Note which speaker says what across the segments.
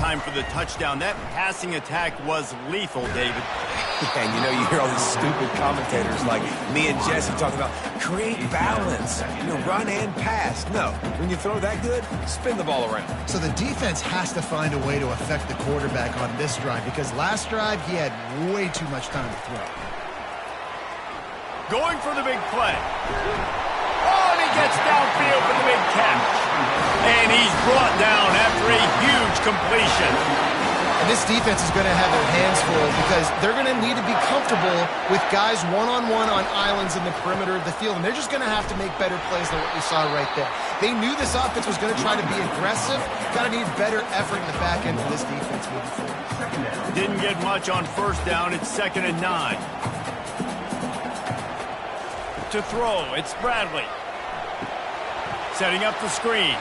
Speaker 1: time for the touchdown. That passing attack was lethal, David.
Speaker 2: Yeah, and you know, you hear all these stupid commentators like me and Jesse talking about create balance, run and pass. No, when you throw that good, spin the ball around.
Speaker 3: So the defense has to find a way to affect the quarterback on this drive because last drive he had way too much time to throw.
Speaker 1: Going for the big play. Oh, and he gets downfield for the big catch. And he's brought down after a huge completion.
Speaker 3: And this defense is going to have their hands full because they're going to need to be comfortable with guys one-on-one on islands in the perimeter of the field. And they're just going to have to make better plays than what we saw right there. They knew this offense was going to try to be aggressive. Got to need better effort in the back end for this defense moving forward.
Speaker 1: Didn't get much on first down. It's 2nd and 9. To throw, it's Bradley. Setting up the screen.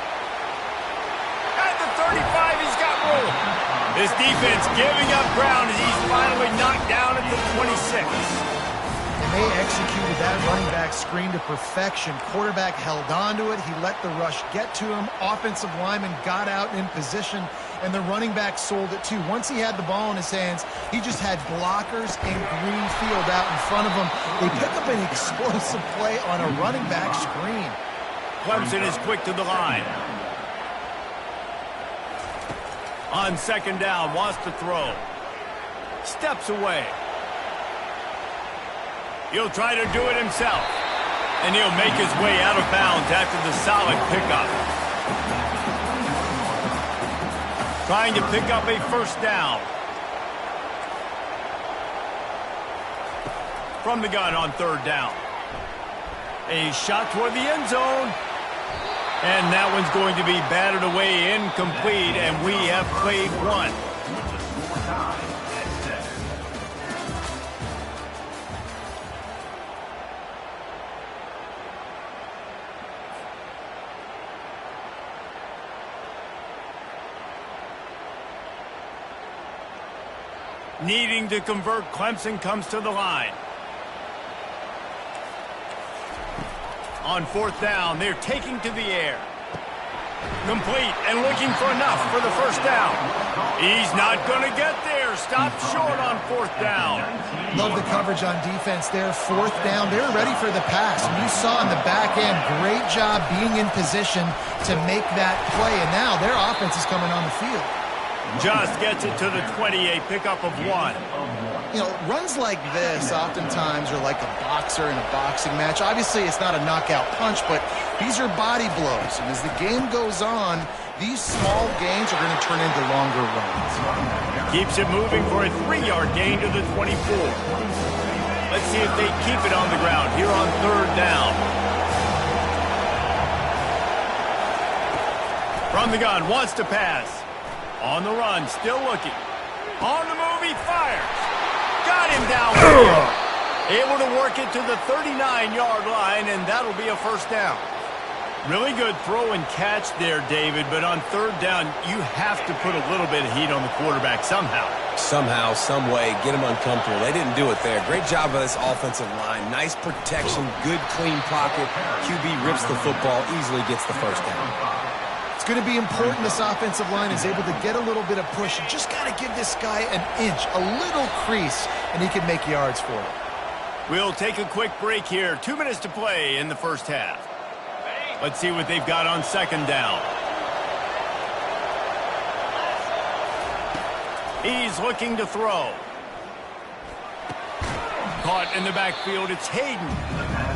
Speaker 1: At the 35, he's got room. This defense giving up ground as he's finally knocked down at the 26.
Speaker 3: And they executed that running back screen to perfection. Quarterback held on to it. He let the rush get to him. Offensive lineman got out in position, and the running back sold it too. Once he had the ball in his hands, he just had blockers and green field out in front of him. They pick up an explosive play on a running back screen.
Speaker 1: Clemson is quick to the line. On 2nd down, wants to throw. Steps away. He'll try to do it himself. And he'll make his way out of bounds after the solid pickup. Trying to pick up a first down. From the gun on 3rd down. A shot toward the end zone. And that one's going to be batted away, incomplete, and we have played one. Needing to convert, Clemson comes to the line. On 4th down, they're taking to the air. Complete and looking for enough for the first down. He's not going to get there. Stopped short on 4th down.
Speaker 3: Love the coverage on defense there. 4th down, they're ready for the pass. And you saw in the back end, great job being in position to make that play. And now their offense is coming on the field.
Speaker 1: Just gets it to the 28, pickup of 1.
Speaker 3: Runs like this oftentimes are like a boxer in a boxing match. Obviously, it's not a knockout punch, but these are body blows. And as the game goes on, these small gains are going to turn into longer runs.
Speaker 1: Keeps it moving for a 3-yard gain to the 24. Let's see if they keep it on the ground here on 3rd down. From the gun, wants to pass. On the run, still looking. On the move, he fires. Got him down. Able to work it to the 39-yard line, and that'll be a first down. Really good throw and catch there, David, but on 3rd down, you have to put a little bit of heat on the quarterback somehow.
Speaker 2: Somehow, some way, get him uncomfortable. They didn't do it there. Great job by this offensive line. Nice protection, good clean pocket. QB rips the football, easily gets the first down.
Speaker 3: It's going to be important this offensive line is able to get a little bit of push. You just got to give this guy an inch, a little crease, and he can make yards for it.
Speaker 1: We'll take a quick break here. 2 minutes to play in the first half. Let's see what they've got on 2nd down. He's looking to throw. Caught in the backfield, it's Hayden.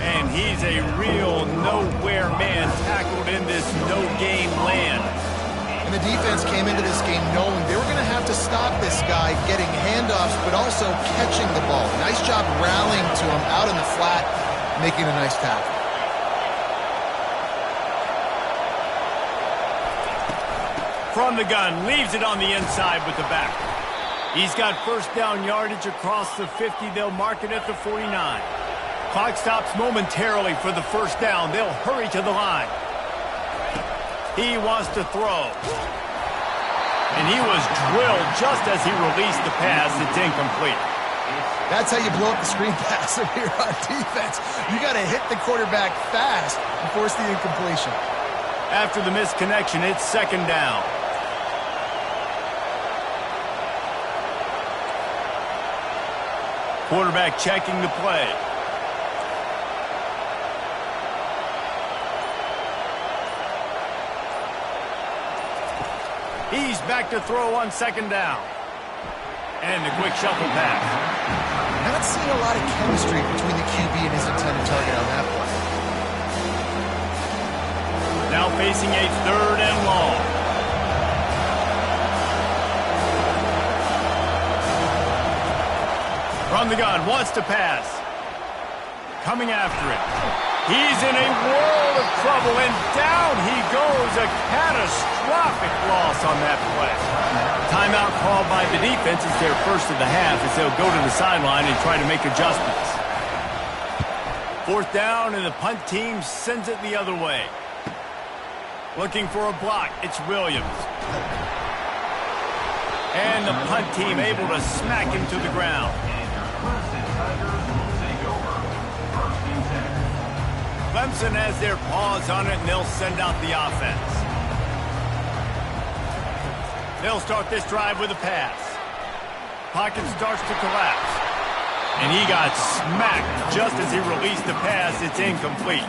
Speaker 1: And he's a real nowhere man tackled in this no-game land.
Speaker 3: And the defense came into this game knowing they were going to have to stop this guy getting handoffs, but also catching the ball. Nice job rallying to him out in the flat, making a nice tackle.
Speaker 1: From the gun, leaves it on the inside with the back. He's got first down yardage across the 50. They'll mark it at the 49. Clock stops momentarily for the first down. They'll hurry to the line. He wants to throw. And he was drilled just as he released the pass. It's incomplete.
Speaker 3: That's how you blow up the screen pass over here on defense. You got to hit the quarterback fast and force the incompletion.
Speaker 1: After the misconnection, it's 2nd down. Quarterback checking the play. He's back to throw on second down. And the quick shuffle pass.
Speaker 3: Not seeing a lot of chemistry between the QB and his intended target on that play.
Speaker 1: Now facing a third and long. From the gun, wants to pass. Coming after it. He's in a world of trouble, and down he goes. A catastrophic loss on that play. Timeout called by the defense is their first of the half as they'll go to the sideline and try to make adjustments. Fourth down, and the punt team sends it the other way. Looking for a block, it's Williams. And the punt team able to smack him to the ground. Clemson has their paws on it, and they'll send out the offense. They'll start this drive with a pass. Pocket starts to collapse. And he got smacked just as he released the pass. It's incomplete.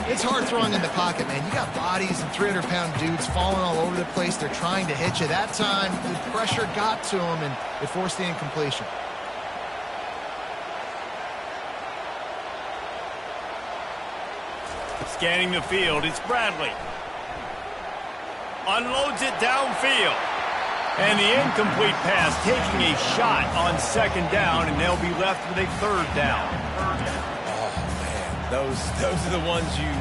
Speaker 3: It's hard throwing in the pocket, man. You got bodies and 300-pound dudes falling all over the place. They're trying to hit you. That time, the pressure got to him, and it forced the incompletion.
Speaker 1: Scanning the field, it's Bradley. Unloads it downfield. And the incomplete pass taking a shot on second down, and they'll be left with a third down.
Speaker 2: Oh, man. Those are the ones you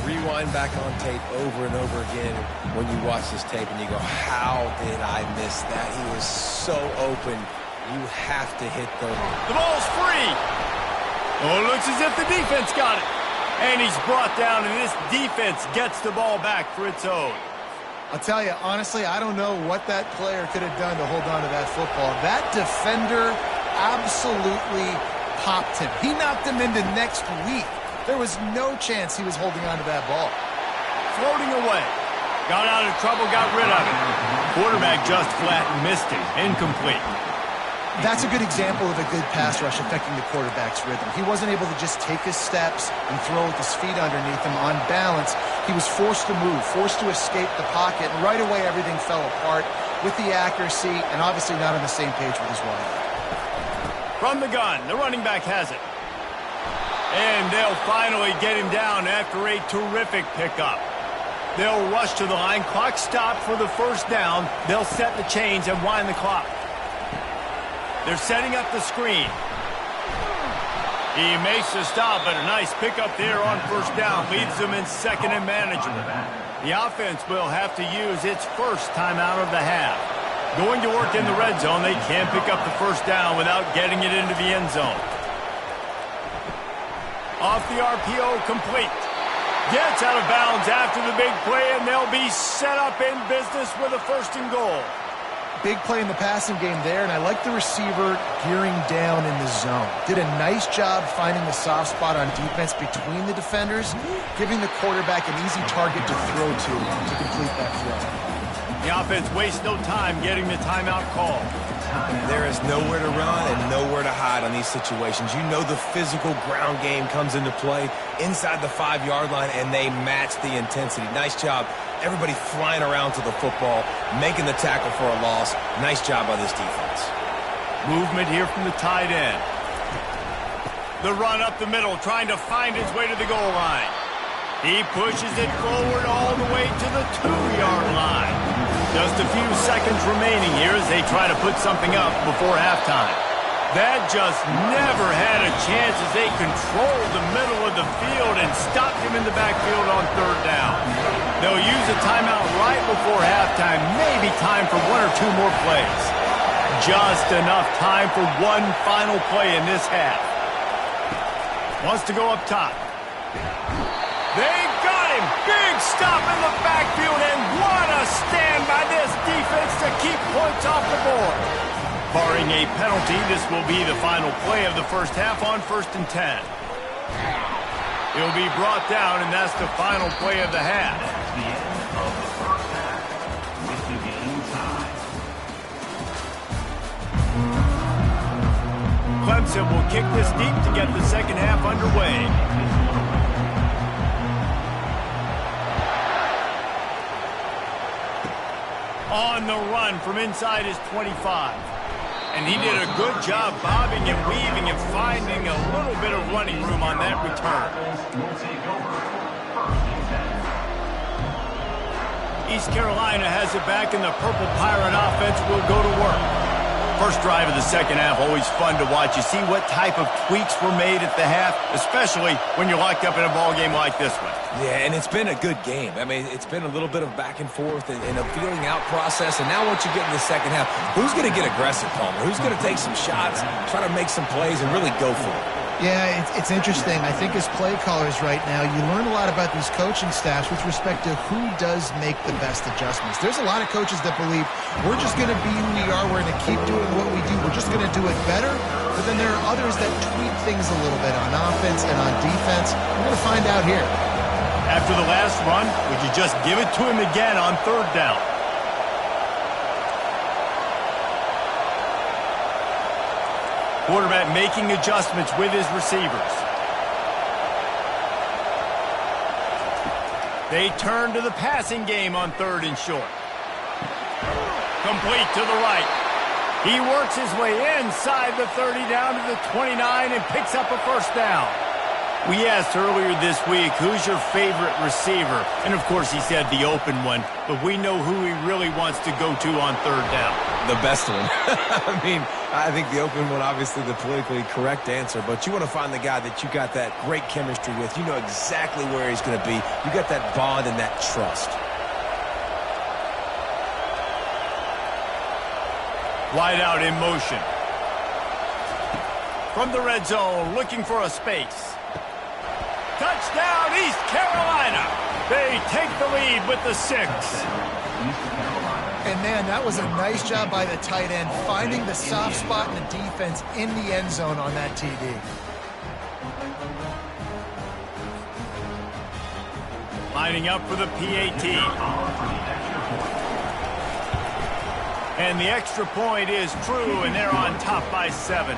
Speaker 2: rewind back on tape over and over again when you watch this tape and you go, how did I miss that? He was so open. You have to hit those.
Speaker 1: The ball's free. Oh, it looks as if the defense got it. And he's brought down, and this defense gets the ball back for its own.
Speaker 3: I'll tell you, honestly, I don't know what that player could have done to hold on to that football. That defender absolutely popped him. He knocked him into next week. There was no chance he was holding on to that ball.
Speaker 1: Floating away. Got out of trouble, got rid of it. Quarterback just flat and missed it. Incomplete.
Speaker 3: That's a good example of a good pass rush affecting the quarterback's rhythm. He wasn't able to just take his steps and throw with his feet underneath him on balance. He was forced to move, forced to escape the pocket, and right away everything fell apart with the accuracy and obviously not on the same page with his wife.
Speaker 1: From the gun, the running back has it. And they'll finally get him down after a terrific pickup. They'll rush to the line. Clock stopped for the first down. They'll set the chains and wind the clock. They're setting up the screen. He makes the stop, but a nice pickup there on first down. Leaves them in second and manageable. The offense will have to use its first timeout of the half. Going to work in the red zone, they can't pick up the first down without getting it into the end zone. Off the RPO, complete. Gets out of bounds after the big play, and they'll be set up in business with a first and goal.
Speaker 3: Big play in the passing game there, and I like the receiver gearing down in the zone. Did a nice job finding the soft spot on defense between the defenders, giving the quarterback an easy target to throw to complete that throw.
Speaker 1: The offense wastes no time getting the timeout call.
Speaker 2: There is nowhere to run and nowhere to hide on these situations. You know the physical ground game comes into play inside the 5-yard line, and they match the intensity. Nice job. Everybody flying around to the football, making the tackle for a loss. Nice job by this defense.
Speaker 1: Movement here from the tight end. The run up the middle, trying to find his way to the goal line. He pushes it forward all the way to the 2-yard line. Just a few seconds remaining here as they try to put something up before halftime. That just never had a chance as they controlled the middle of the field and stopped him in the backfield on third down. They'll use a timeout right before halftime, maybe time for one or two more plays. Just enough time for one final play in this half. Wants to go up top. They got him! Big stop in the backfield, and what a stand by this defense to keep points off the board. Barring a penalty, this will be the final play of the first half on 1st and 10. He'll be brought down, and that's the final play of the half.
Speaker 4: The end of the first half. It's the game time.
Speaker 1: Clemson will kick this deep to get the second half underway. On the run from inside his 25. And he did a good job bobbing and weaving and finding a little bit of running room on that return. East Carolina has it back, and the Purple Pirate offense will go to work. First drive of the second half, always fun to watch. You see what type of tweaks were made at the half, especially when you're locked up in a ball game like this one.
Speaker 2: Yeah, and it's been a good game. I mean, it's been a little bit of back and forth and a feeling out process. And now once you get in the second half, who's going to get aggressive, Palmer? Who's going to take some shots, try to make some plays, and really go for it?
Speaker 3: Yeah, it's interesting. I think as play callers right now, you learn a lot about these coaching staffs with respect to who does make the best adjustments. There's a lot of coaches that believe we're just going to be who we are. We're going to keep doing what we do. We're just going to do it better. But then there are others that tweak things a little bit on offense and on defense. We're going to find out here.
Speaker 1: After the last run, would you just give it to him again on third down? Quarterback making adjustments with his receivers. They turn to the passing game on third and short. Complete to the right. He works his way inside the 30 down to the 29 and picks up a first down. We asked earlier this week, who's your favorite receiver? And, of course, he said the open one, but we know who he really wants to go to on third down.
Speaker 2: The best one. I mean, I think the open one, obviously the politically correct answer, but you want to find the guy that you got that great chemistry with. You know exactly where he's going to be. You got that bond and that trust.
Speaker 1: Wide out in motion. From the red zone, looking for a space. Touchdown, East Carolina. They take the lead with the 6.
Speaker 3: And, man, that was a nice job by the tight end, finding the soft spot in the defense in the end zone on that TD.
Speaker 1: Lining up for the PAT. And the extra point is true, and they're on top by 7.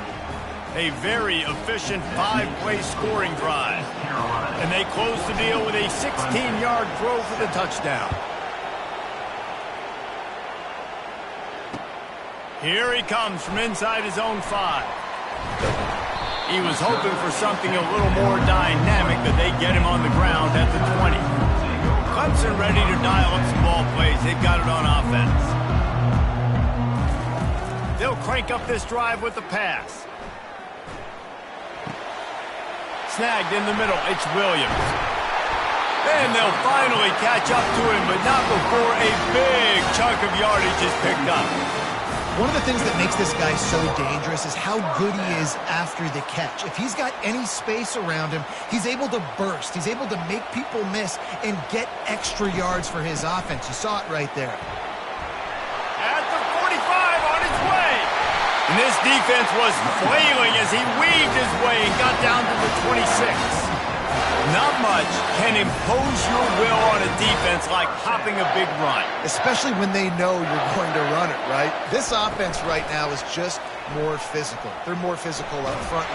Speaker 1: A very efficient 5-play scoring drive. And they close the deal with a 16-yard throw for the touchdown. Here he comes from inside his own 5. He was hoping for something a little more dynamic, but they get him on the ground at the 20. Clemson ready to dial up some ball plays. They've got it on offense. They'll crank up this drive with the pass. Snagged in the middle, it's Williams. And they'll finally catch up to him, but not before a big chunk of yardage is picked up.
Speaker 3: One of the things that makes this guy so dangerous is how good he is after the catch. If he's got any space around him, he's able to burst. He's able to make people miss and get extra yards for his offense. You saw it right there.
Speaker 1: At the 45 on its way. And this defense was flailing as he weaved his way and got down to the 26. Not much can impose your will on a defense like hopping a big run.
Speaker 3: Especially when they know you're going to run it, right? This offense right now is just more physical. They're more physical up front.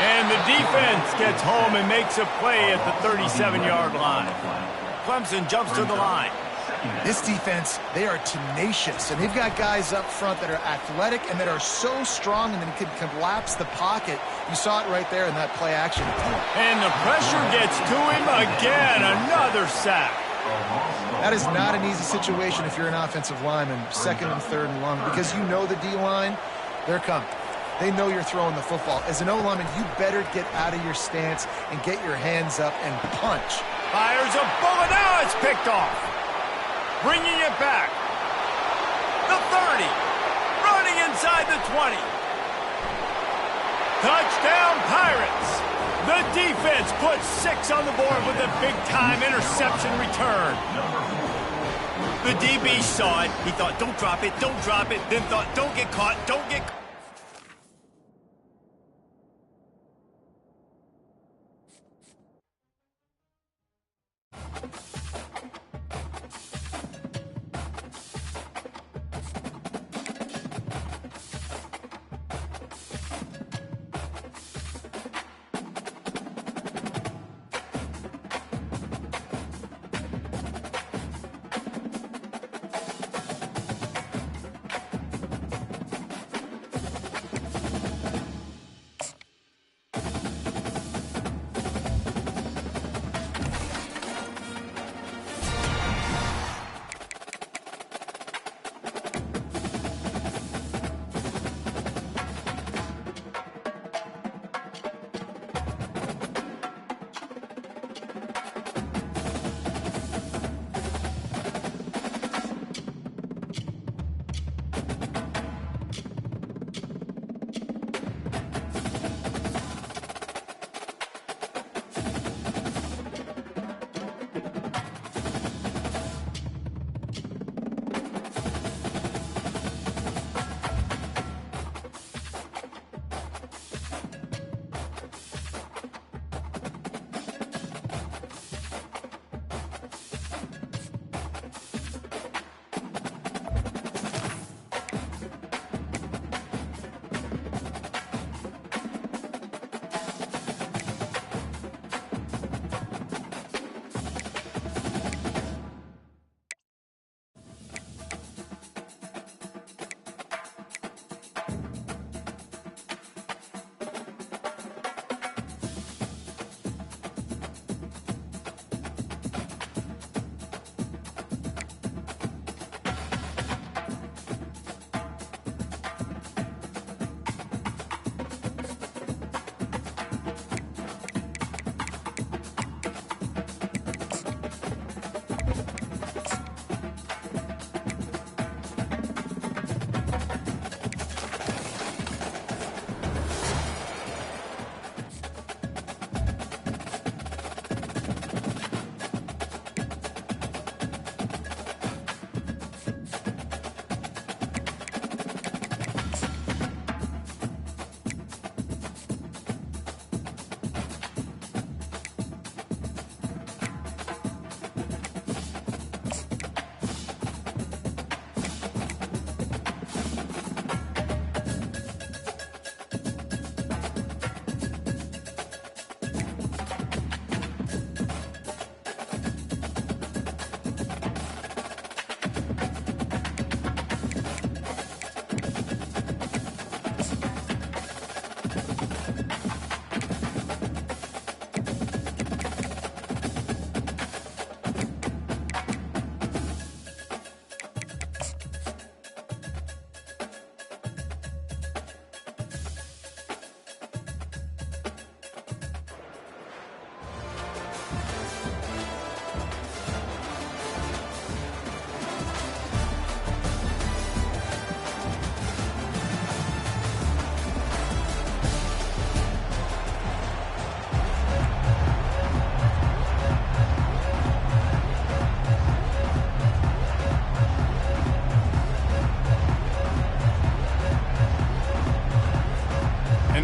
Speaker 1: And the defense gets home and makes a play at the 37-yard line. Clemson jumps to the line.
Speaker 3: This defense, they are tenacious, and they've got guys up front that are athletic and that are so strong and that can collapse the pocket. You saw it right there in that play action.
Speaker 1: And the pressure gets to him again. Another sack.
Speaker 3: That is not an easy situation if you're an offensive lineman, second and third and long, because you know the D-line, they're coming. They know you're throwing the football. As an O-lineman, you better get out of your stance and get your hands up and punch.
Speaker 1: Fires a bullet. Now it's picked off. Bringing it back. The 30. Running inside the 20. Touchdown, Pirates. The defense puts 6 on the board with a big-time interception return. The DB saw it. He thought, don't drop it, don't drop it. Then thought, don't get caught, don't get caught.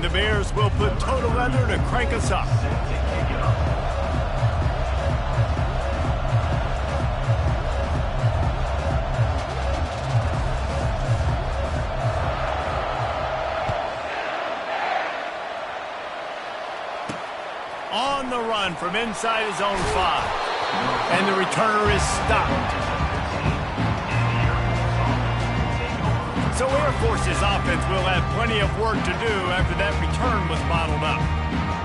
Speaker 1: And the Bears will put total leather to crank us up. On the run from inside his own 5. And the returner is stopped. So Air Force's offense will have plenty of work to do after that return was bottled up.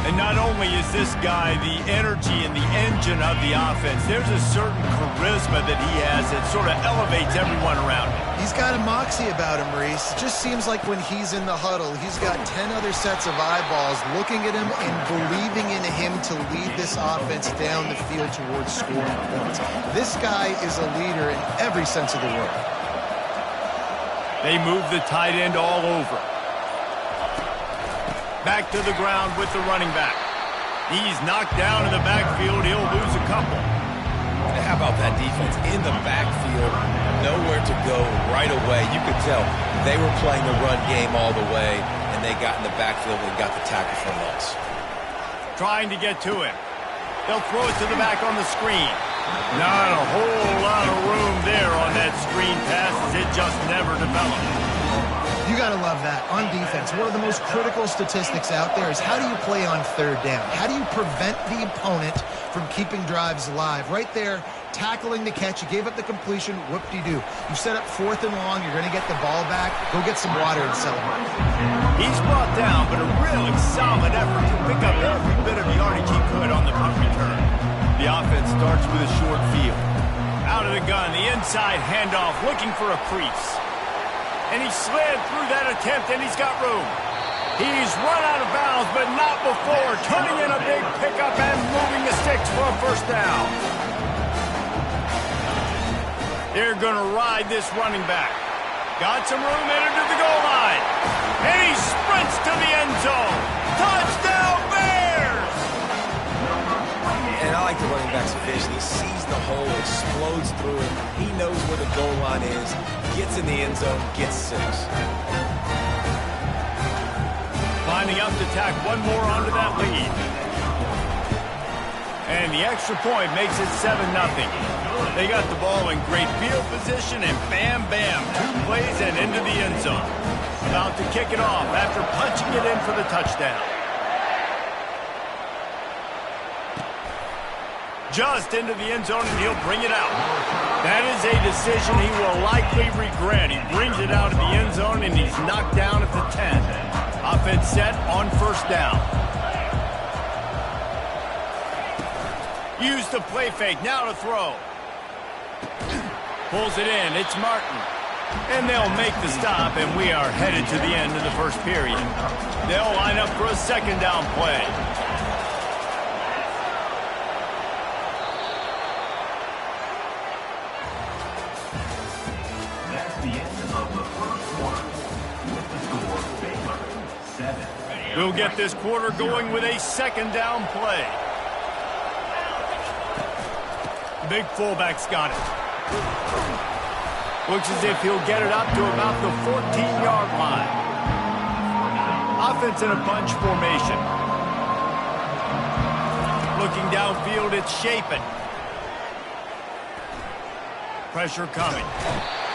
Speaker 1: And not only is this guy the energy and the engine of the offense, there's a certain charisma that he has that sort of elevates everyone around him.
Speaker 3: He's got a moxie about him, Reese. It just seems like when he's in the huddle, he's got 10 other sets of eyeballs looking at him and believing in him to lead this offense down the field towards scoring points. This guy is a leader in every sense of the word.
Speaker 1: They move the tight end all over. Back to the ground with the running back. He's knocked down in the backfield. He'll lose a couple.
Speaker 2: And how about that defense in the backfield? Nowhere to go right away. You could tell they were playing the run game all the way, and they got in the backfield and got the tackle for loss.
Speaker 1: Trying to get to him. They'll throw it to the back on the screen. Not a whole lot of room there on that screen pass as it just never developed.
Speaker 3: You got to love that. On defense, one of the most critical statistics out there is how do you play on third down? How do you prevent the opponent from keeping drives alive? Right there, tackling the catch. You gave up the completion. Whoop-de-doo. You set up 4th and long. You're going to get the ball back. Go get some water and celebrate.
Speaker 1: He's brought down, but a really solid effort to pick up every bit of yardage he could on the punt return. The offense starts with a short field. Out of the gun, the inside handoff, looking for a crease. And he slid through that attempt, and he's got room. He's run out of bounds, but not before turning in a big pickup and moving the sticks for a first down. They're going to ride this running back. Got some room, entered to the goal line. And he sprints to the end zone. Touchdown, Bears!
Speaker 2: And I like the running back's vision. He sees the hole, explodes through it. He knows where the goal line is, gets in the end zone, gets 6.
Speaker 1: Lining up to tack one more onto that lead. And the extra point makes it 7-0. They got the ball in great field position, and bam, bam, 2 plays and into the end zone. About to kick it off after punching it in for the touchdown. Just into the end zone, and he'll bring it out. That is a decision he will likely regret. He brings it out of the end zone, and he's knocked down at the 10. Offense set on first down. Use the play fake, now to throw. Pulls it in, it's Martin. And they'll make the stop, and we are headed to the end of the first period. They'll line up for a second down play.
Speaker 4: That's the end of the first quarter. With the score, Baylor 7.
Speaker 1: We'll get this quarter going with a second down play. Big fullback's got it. Looks as if he'll get it up to about the 14-yard line. Offense in a bunch formation. Looking downfield, it's Shapen. Pressure coming.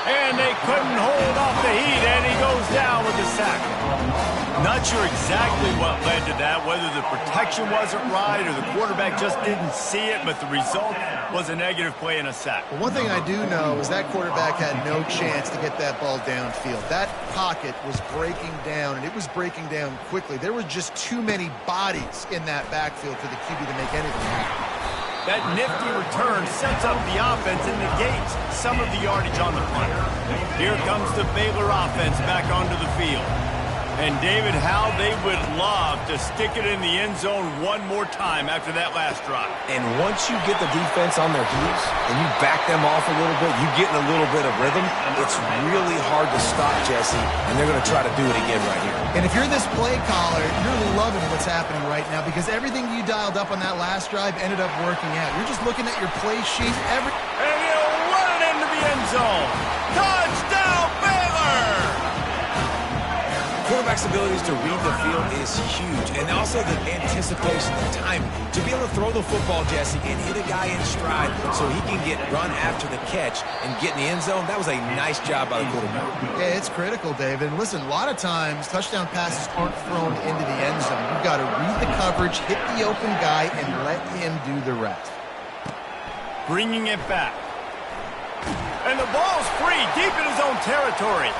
Speaker 1: And they couldn't hold off the heat, and he goes down with the sack. Not sure exactly what led to that, whether the protection wasn't right or the quarterback just didn't see it, but the result was a negative play and a sack.
Speaker 3: Well, one thing I do know is that quarterback had no chance to get that ball downfield. That pocket was breaking down, and it was breaking down quickly. There were just too many bodies in that backfield for the QB to make anything happen.
Speaker 1: That nifty return sets up the offense and negates some of the yardage on the punt. Here comes the Baylor offense back onto the field. And David, how they would love to stick it in the end zone one more time after that last drive.
Speaker 2: And once you get the defense on their heels and you back them off a little bit, you get in a little bit of rhythm, it's really hard to stop, Jesse, and they're going to try to do it again right here.
Speaker 3: And if you're this play caller, you're loving what's happening right now because everything you dialed up on that last drive ended up working out. You're just looking at your play sheet.
Speaker 1: And he'll run it into the end zone. Touchdown, Baylor!
Speaker 2: Quarterback's abilities to read the field is huge, and also the anticipation, the timing. To be able to throw the football, Jesse, and hit a guy in stride so he can get run after the catch and get in the end zone, that was a nice job by the quarterback.
Speaker 3: Yeah, it's critical, David. And listen, a lot of times touchdown passes aren't thrown into the end zone. You've got to read the coverage, hit the open guy, and let him do the rest.
Speaker 1: Bringing it back. And the ball's free, deep in his own territory.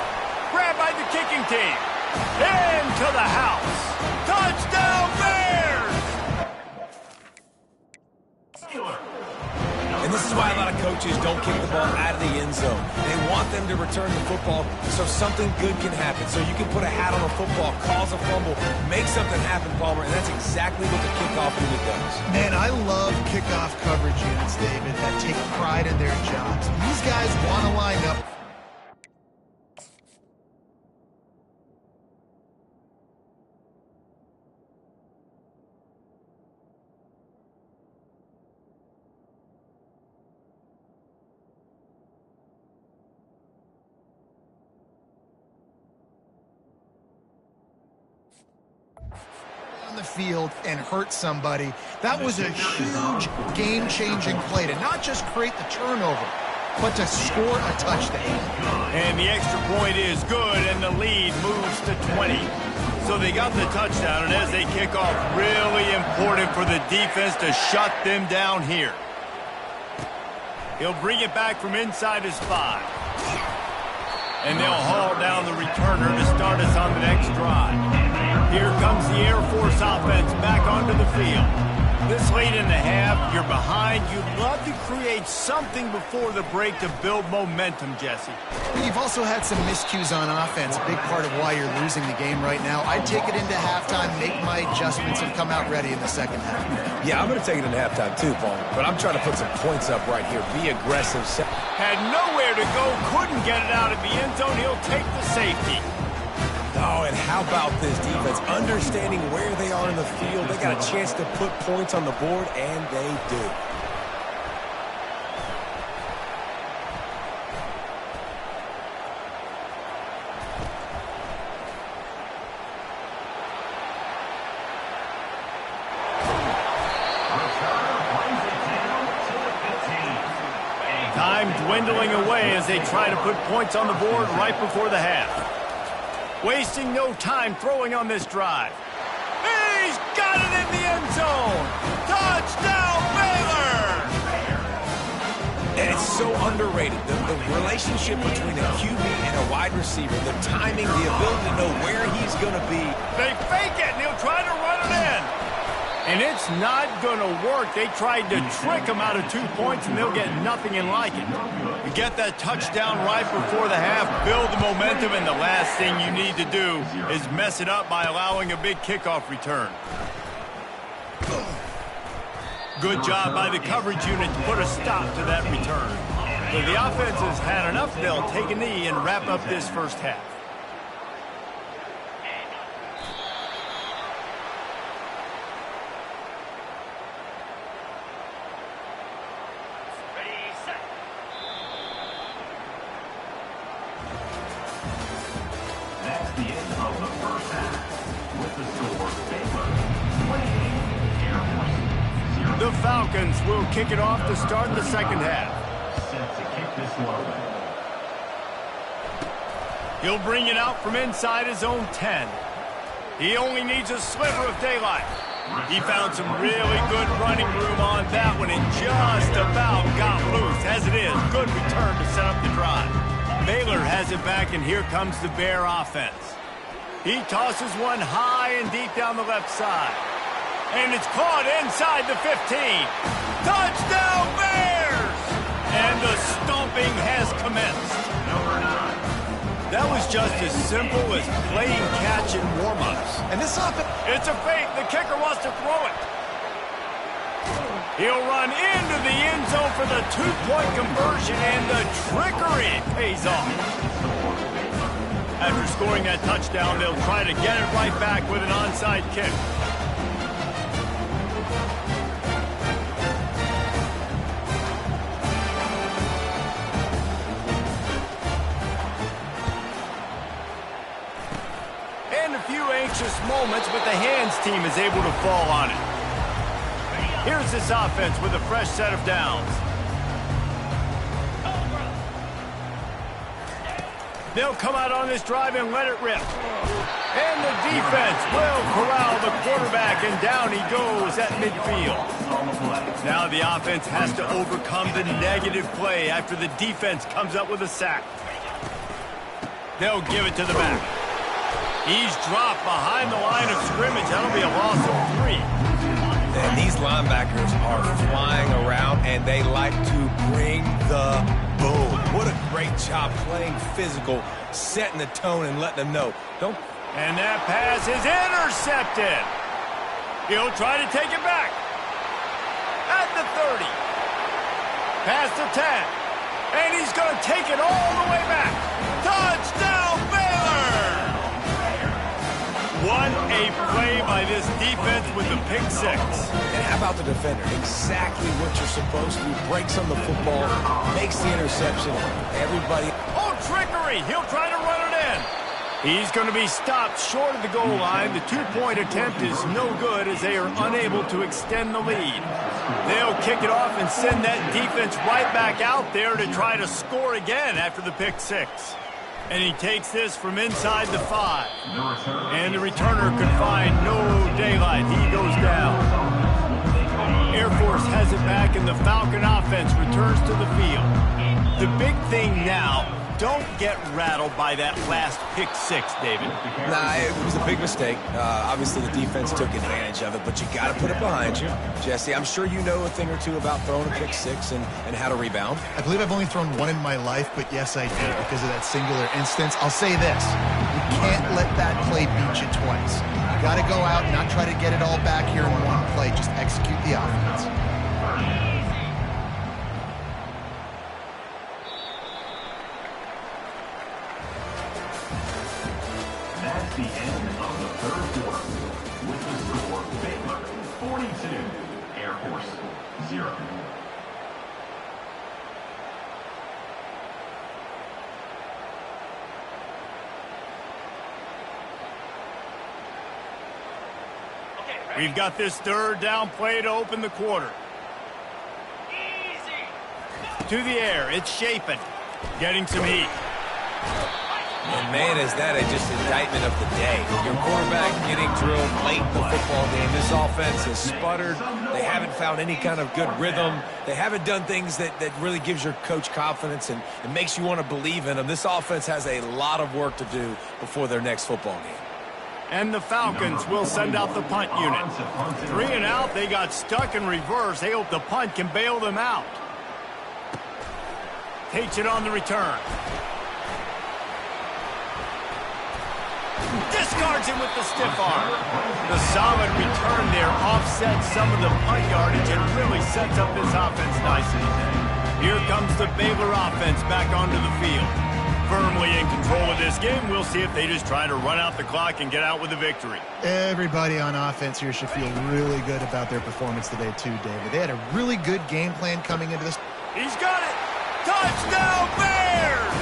Speaker 1: Grabbed by the kicking team. Into the house. Touchdown, Bears!
Speaker 2: And this is why a lot of coaches don't kick the ball out of the end zone. They want them to return the football so something good can happen. So you can put a hat on a football, cause a fumble, make something happen, Palmer, and that's exactly what the kickoff unit does.
Speaker 3: Man, I love kickoff coverage units, David, that take pride in their jobs. These guys want to line up. On the field and hurt somebody. That was a huge game-changing play to not just create the turnover, but to score a touchdown.
Speaker 1: And the extra point is good, and the lead moves to 20. So they got the touchdown, and as they kick off, really important for the defense to shut them down here. He'll bring it back from inside his 5. And they'll haul down the returner to start us on the next drive. Here comes the Air Force offense back onto the field. This late in the half, you're behind. You'd love to create something before the break to build momentum, Jesse.
Speaker 3: You've also had some miscues on offense, a big part of why you're losing the game right now. I'd take it into halftime, make my adjustments, and come out ready in the second half.
Speaker 2: Yeah, I'm going to take it into halftime too, Paul. But I'm trying to put some points up right here. Be aggressive.
Speaker 1: Had nowhere to go, couldn't get it out of the end zone. He'll take the safety.
Speaker 2: Oh, and how about this defense? Understanding where they are in the field. They got a chance to put points on the board, and they do.
Speaker 1: Time dwindling away as they try to put points on the board right before the half. Wasting no time throwing on this drive. He's got it in the end zone. Touchdown, Baylor!
Speaker 2: And it's so underrated. The relationship between a QB and a wide receiver, the timing, the ability to know where he's going to be.
Speaker 1: They fake it, and he'll try to run it in. And it's not going to work. They tried to trick him out of 2 points, and they'll get nothing in like it. You get that touchdown right before the half, build the momentum, and the last thing you need to do is mess it up by allowing a big kickoff return. Good job by the coverage unit to put a stop to that return. So the offense has had enough. They'll take a knee and wrap up this first half.
Speaker 4: That's the end of the first half. With the score, Baylor 28, Air Force 0.
Speaker 1: The Falcons will kick it off to start the second half.
Speaker 4: Set to kick this one away.
Speaker 1: He'll bring it out from inside his own 10. He only needs a sliver of daylight. He found some really good running room on that one and just about got loose. As it is, good return to set up the drive. Baylor has it back, and here comes the Bear offense. He tosses one high and deep down the left side. And it's caught inside the 15. Touchdown, Bears! And the stomping has commenced. That was just as simple as playing catch in warm-ups.
Speaker 3: And this offense...
Speaker 1: It's a fake. The kicker wants to throw it. He'll run into the end zone for the two-point conversion, and the trickery pays off. After scoring that touchdown, they'll try to get it right back with an onside kick. a few anxious moments, but the hands team is able to fall on it. Here's this offense with a fresh set of downs. They'll come out on this drive and let it rip. And the defense will corral the quarterback, and down he goes at midfield. Now the offense has to overcome the negative play after the defense comes up with a sack. They'll give it to the back. He's dropped behind the line of scrimmage. That'll be a loss of 3.
Speaker 2: And these linebackers are flying around, and they like to bring the boom. What a great job playing physical, setting the tone and letting them know.
Speaker 1: And that pass is intercepted. He'll try to take it back. At the 30. Past the 10. And he's going to take it all the way back. Touchdown, Baylor! What a play by this defense with the pick 6.
Speaker 2: And how about the defender? Exactly what you're supposed to do. Breaks on the football, makes the interception. Everybody.
Speaker 1: Oh, trickery! He'll try to run it in. He's going to be stopped short of the goal line. The 2-point attempt is no good as they are unable to extend the lead. They'll kick it off and send that defense right back out there to try to score again after the pick 6. And he takes this from inside the 5. And the returner could find no daylight. He goes down. Air Force has it back, and the Falcon offense returns to the field. The big thing now, don't get rattled by that last pick 6, David.
Speaker 2: Nah, it was a big mistake. Obviously, the defense took advantage of it, but you got to put it behind you. Jesse, I'm sure you know a thing or two about throwing a pick 6 and how to rebound.
Speaker 3: I believe I've only thrown one in my life, but yes, I did because of that singular instance. I'll say this. You can't let that play beat you twice. You got to go out and not try to get it all back here in one play. Just execute the offense.
Speaker 4: That's the end of the third quarter. With the score, Baylor 42, Air Force 0.
Speaker 1: We've got this third down play to open the quarter. To the air, it's Shapin. Getting some heat.
Speaker 2: And man, is that just indictment of the day. Your quarterback getting drilled late in the football game. This offense has sputtered. They haven't found any kind of good rhythm. They haven't done things that really gives your coach confidence and makes you want to believe in them. This offense has a lot of work to do before their next football game.
Speaker 1: And the Falcons will send out the punt unit. 3 and out, they got stuck in reverse. They hope the punt can bail them out. Takes it on the return. Discards him with the stiff arm. The solid return there offsets some of the punt yardage and really sets up this offense nicely. Here comes the Baylor offense back onto the field. Firmly in control of this game. We'll see if they just try to run out the clock and get out with a victory.
Speaker 3: Everybody on offense here should feel really good about their performance today too, David. They had a really good game plan coming into this.
Speaker 1: He's got it! Touchdown Bears!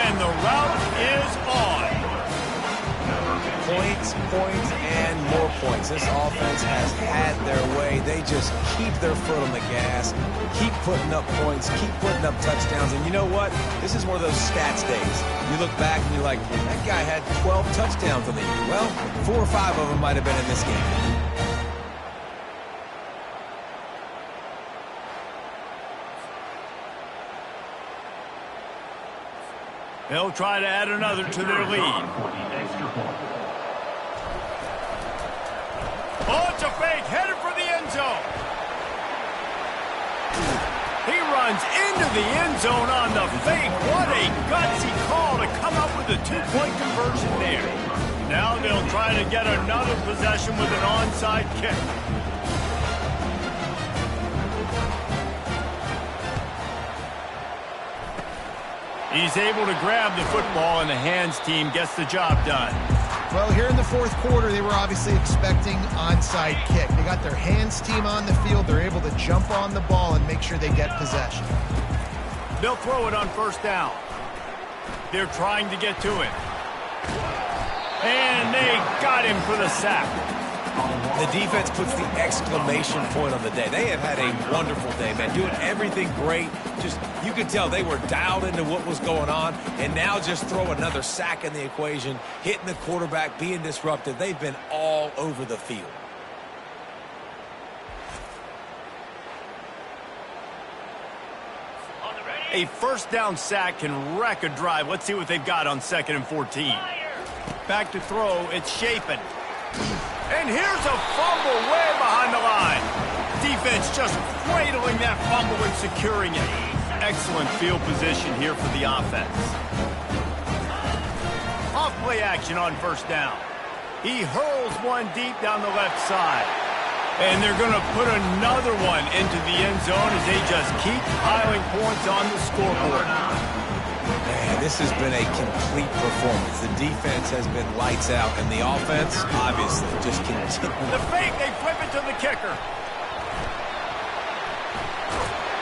Speaker 1: And the route is on.
Speaker 2: Points, and more points. This offense has had their way. They just keep their foot on the gas, keep putting up points, keep putting up touchdowns. And you know what? This is one of those stats days. You look back and you're like, that guy had 12 touchdowns on the year. Well, 4 or 5 of them might have been in this game.
Speaker 1: They'll try to add another to their lead. Oh, it's a fake, headed for the end zone. He runs into the end zone on the fake. What a gutsy call to come up with a 2-point conversion there. Now they'll try to get another possession with an onside kick. He's able to grab the football, and the hands team gets the job done.
Speaker 3: Well, here in the fourth quarter, they were obviously expecting onside kick. They got their hands team on the field. They're able to jump on the ball and make sure they get possession.
Speaker 1: They'll throw it on first down. They're trying to get to it. And they got him for the sack.
Speaker 2: The defense puts the exclamation point on the day. They have had a wonderful day, man, doing everything great. Just, you could tell they were dialed into what was going on, and now just throw another sack in the equation, hitting the quarterback, being disruptive. They've been all over the field.
Speaker 1: A first down sack can wreck a drive. Let's see what they've got on 2nd and 14. Back to throw. It's Chapin. And here's a fumble way behind the line. Defense just cradling that fumble and securing it. Excellent field position here for the offense. Off play action on first down. He hurls one deep down the left side. And they're going to put another one into the end zone as they just keep piling points on the scoreboard.
Speaker 2: Man, this has been a complete performance. The defense has been lights out, and the offense, obviously, just continues.
Speaker 1: The fake, they flip it to the kicker.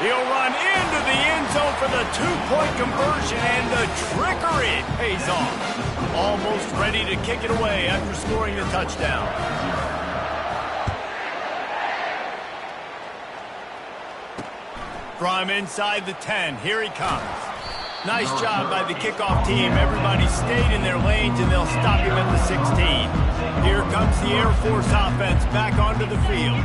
Speaker 1: He'll run into the end zone for the two-point conversion, and the trickery pays off. Almost ready to kick it away after scoring the touchdown. From inside the 10, here he comes. Nice job by the kickoff team. Everybody stayed in their lanes, and they'll stop him at the 16. Here comes the Air Force offense back onto the field.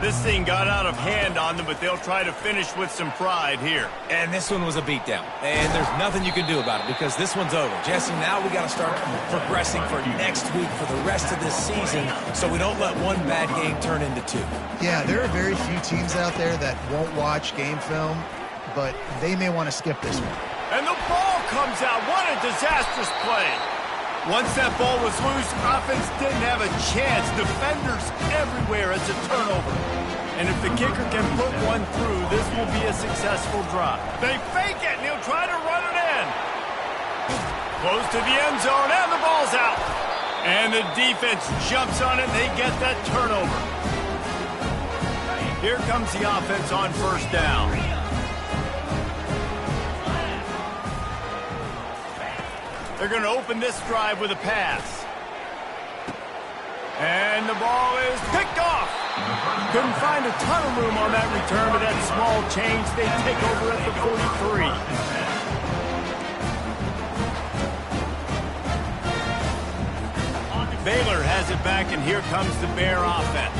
Speaker 1: This thing got out of hand on them, but they'll try to finish with some pride here.
Speaker 2: And this one was a beatdown. And there's nothing you can do about it because this one's over. Jesse, now we got to start progressing for next week for the rest of this season so we don't let one bad game turn into two.
Speaker 3: Yeah, there are very few teams out there that won't watch game film, but they may want to skip this one.
Speaker 1: And the ball comes out. What a disastrous play. Once that ball was loose, offense didn't have a chance. Defenders everywhere. It's a turnover. And if the kicker can put one through, this will be a successful drive. They fake it, and he'll try to run it in. Close to the end zone, and the ball's out. And the defense jumps on it, and they get that turnover. Here comes the offense on first down. They're going to open this drive with a pass. And the ball is picked off. Couldn't find a ton of room on that return, but that small change, they take over at the 43. Baylor has it back, and here comes the Bear offense.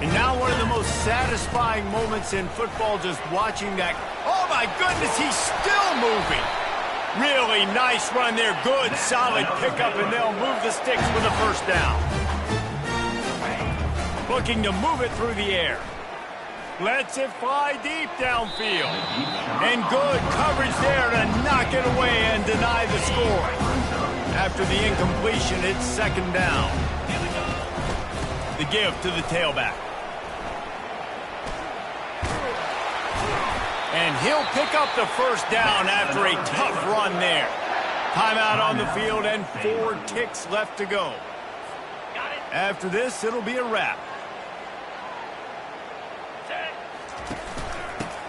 Speaker 1: And now one of the most satisfying moments in football, just watching that. Oh, my goodness, he's still moving. Really nice run there. Good, solid pickup, and they'll move the sticks for the first down. Looking to move it through the air. Lets it fly deep downfield. And good coverage there to knock it away and deny the score. After the incompletion, it's second down. The give to the tailback. And he'll pick up the first down after a tough run there. Timeout on the field and 4 ticks left to go. After this, it'll be a wrap.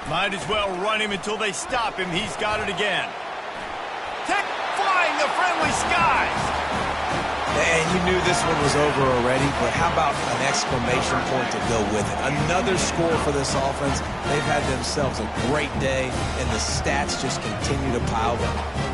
Speaker 1: Might as well run him until they stop him. He's got it again. Tick flying the friendly skies.
Speaker 2: And you knew this one was over already, but how about an exclamation point to go with it? Another score for this offense. They've had themselves a great day, and the stats just continue to pile up.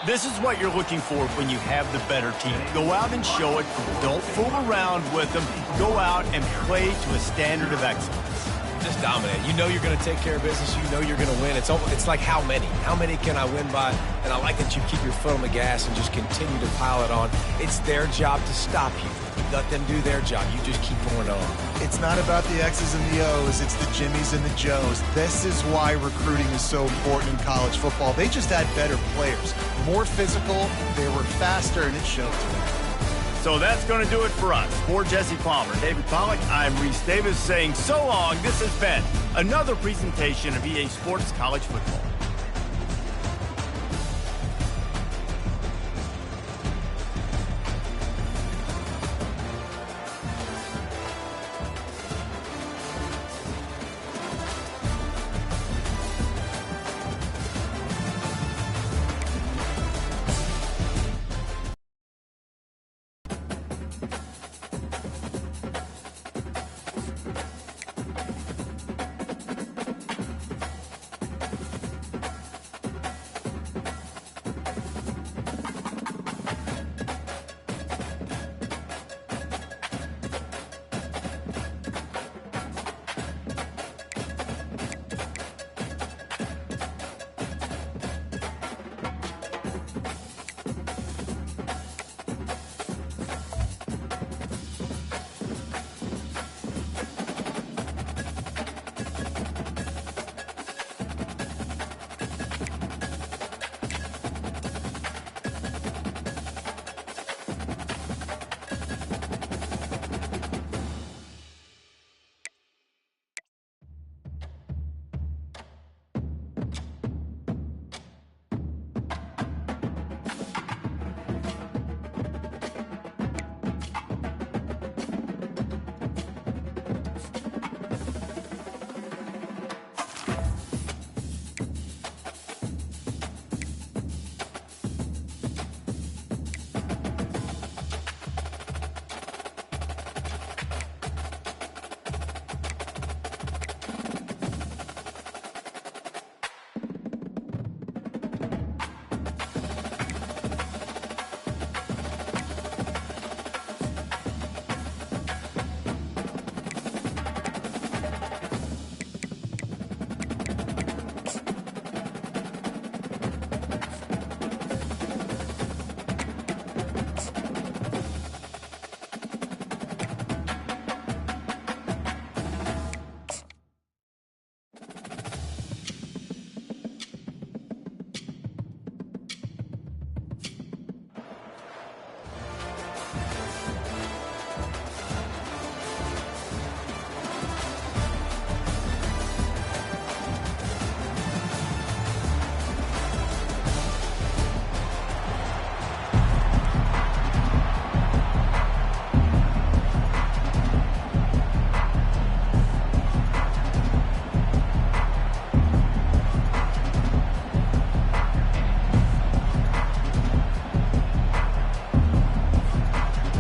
Speaker 1: This is what you're looking for when you have the better team. Go out and show it. Don't fool around with them. Go out and play to a standard of excellence.
Speaker 2: Just dominate. You know you're going to take care of business. You know you're going to win. It's like how many? How many can I win by? And I like that you keep your foot on the gas and just continue to pile it on. It's their job to stop you. Let them do their job. You just keep going on.
Speaker 3: It's not about the X's and the O's. It's the Jimmies and the Joes. This is why recruiting is so important in college football. They just had better players. More physical, they were faster, and it showed today.
Speaker 1: So that's going to do it for us. For Jesse Palmer, David Pollack, I'm Reese Davis saying so long. This has been another presentation of EA Sports College Football.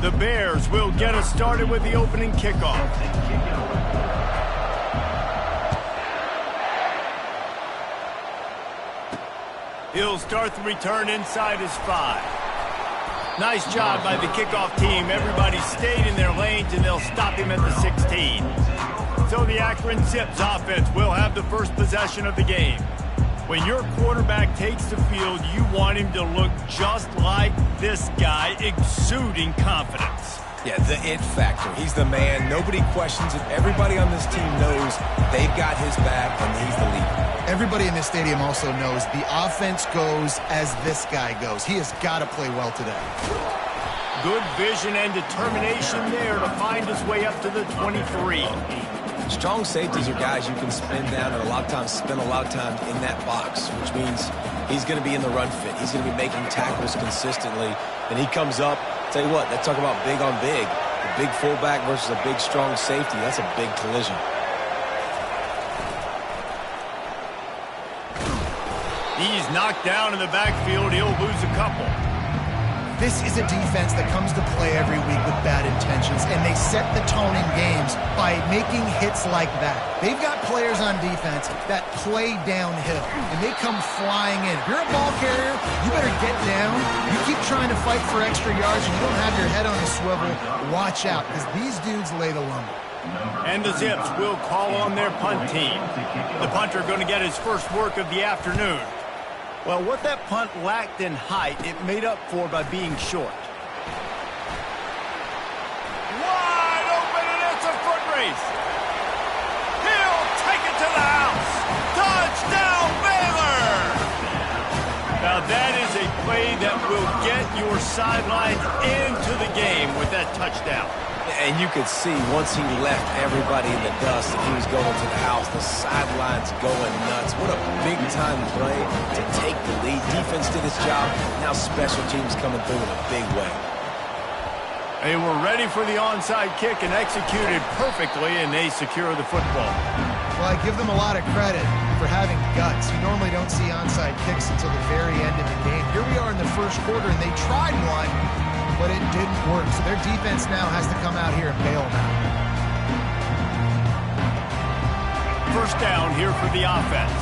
Speaker 1: The Bears will get us started with the opening kickoff. He'll start the return inside his 5. Nice job by the kickoff team. Everybody stayed in their lanes, and they'll stop him at the 16. So the Akron Zips offense will have the first possession of the game. When your quarterback takes the field, you want him to look just like this guy, exuding confidence.
Speaker 2: Yeah, the it factor. He's the man. Nobody questions it. Everybody on this team knows they've got his back, and he's the leader.
Speaker 3: Everybody in this stadium also knows the offense goes as this guy goes. He has got to play well today.
Speaker 1: Good vision and determination there to find his way up to the 23.
Speaker 2: Strong safeties are guys you can spin down and a lot of times spend a lot of time in that box, which means he's going to be in the run fit. He's going to be making tackles consistently. And he comes up, tell you what, they talk about big on big. A big fullback versus a big, strong safety. That's a big collision.
Speaker 1: He's knocked down in the backfield. He'll lose a couple.
Speaker 3: This is a defense that comes to play every week with bad intentions, and they set the tone in games by making hits like that. They've got players on defense that play downhill, and they come flying in. If you're a ball carrier, you better get down. You keep trying to fight for extra yards, and you don't have your head on a swivel. Watch out, because these dudes lay the lumber.
Speaker 1: And the Zips will call on their punt team. The punter going to get his first work of the afternoon. Well, what that punt lacked in height, it made up for by being short. Wide open, and it's a foot race. He'll take it to the house. Touchdown, Baylor! Now, that is a play that will get your sidelines into the game with that touchdown.
Speaker 2: And you could see once he left everybody in the dust and he was going to the house, the sidelines going nuts. What a big-time play to take the lead. Defense did its job. Now special teams coming through in a big way.
Speaker 1: They were ready for the onside kick and executed perfectly, and they secure the football.
Speaker 3: Well, I give them a lot of credit for having guts. You normally don't see onside kicks until the very end of the game. Here we are in the first quarter, and they tried one, but it didn't work. So their defense now has to come out here and bail them out.
Speaker 1: First down here for the offense.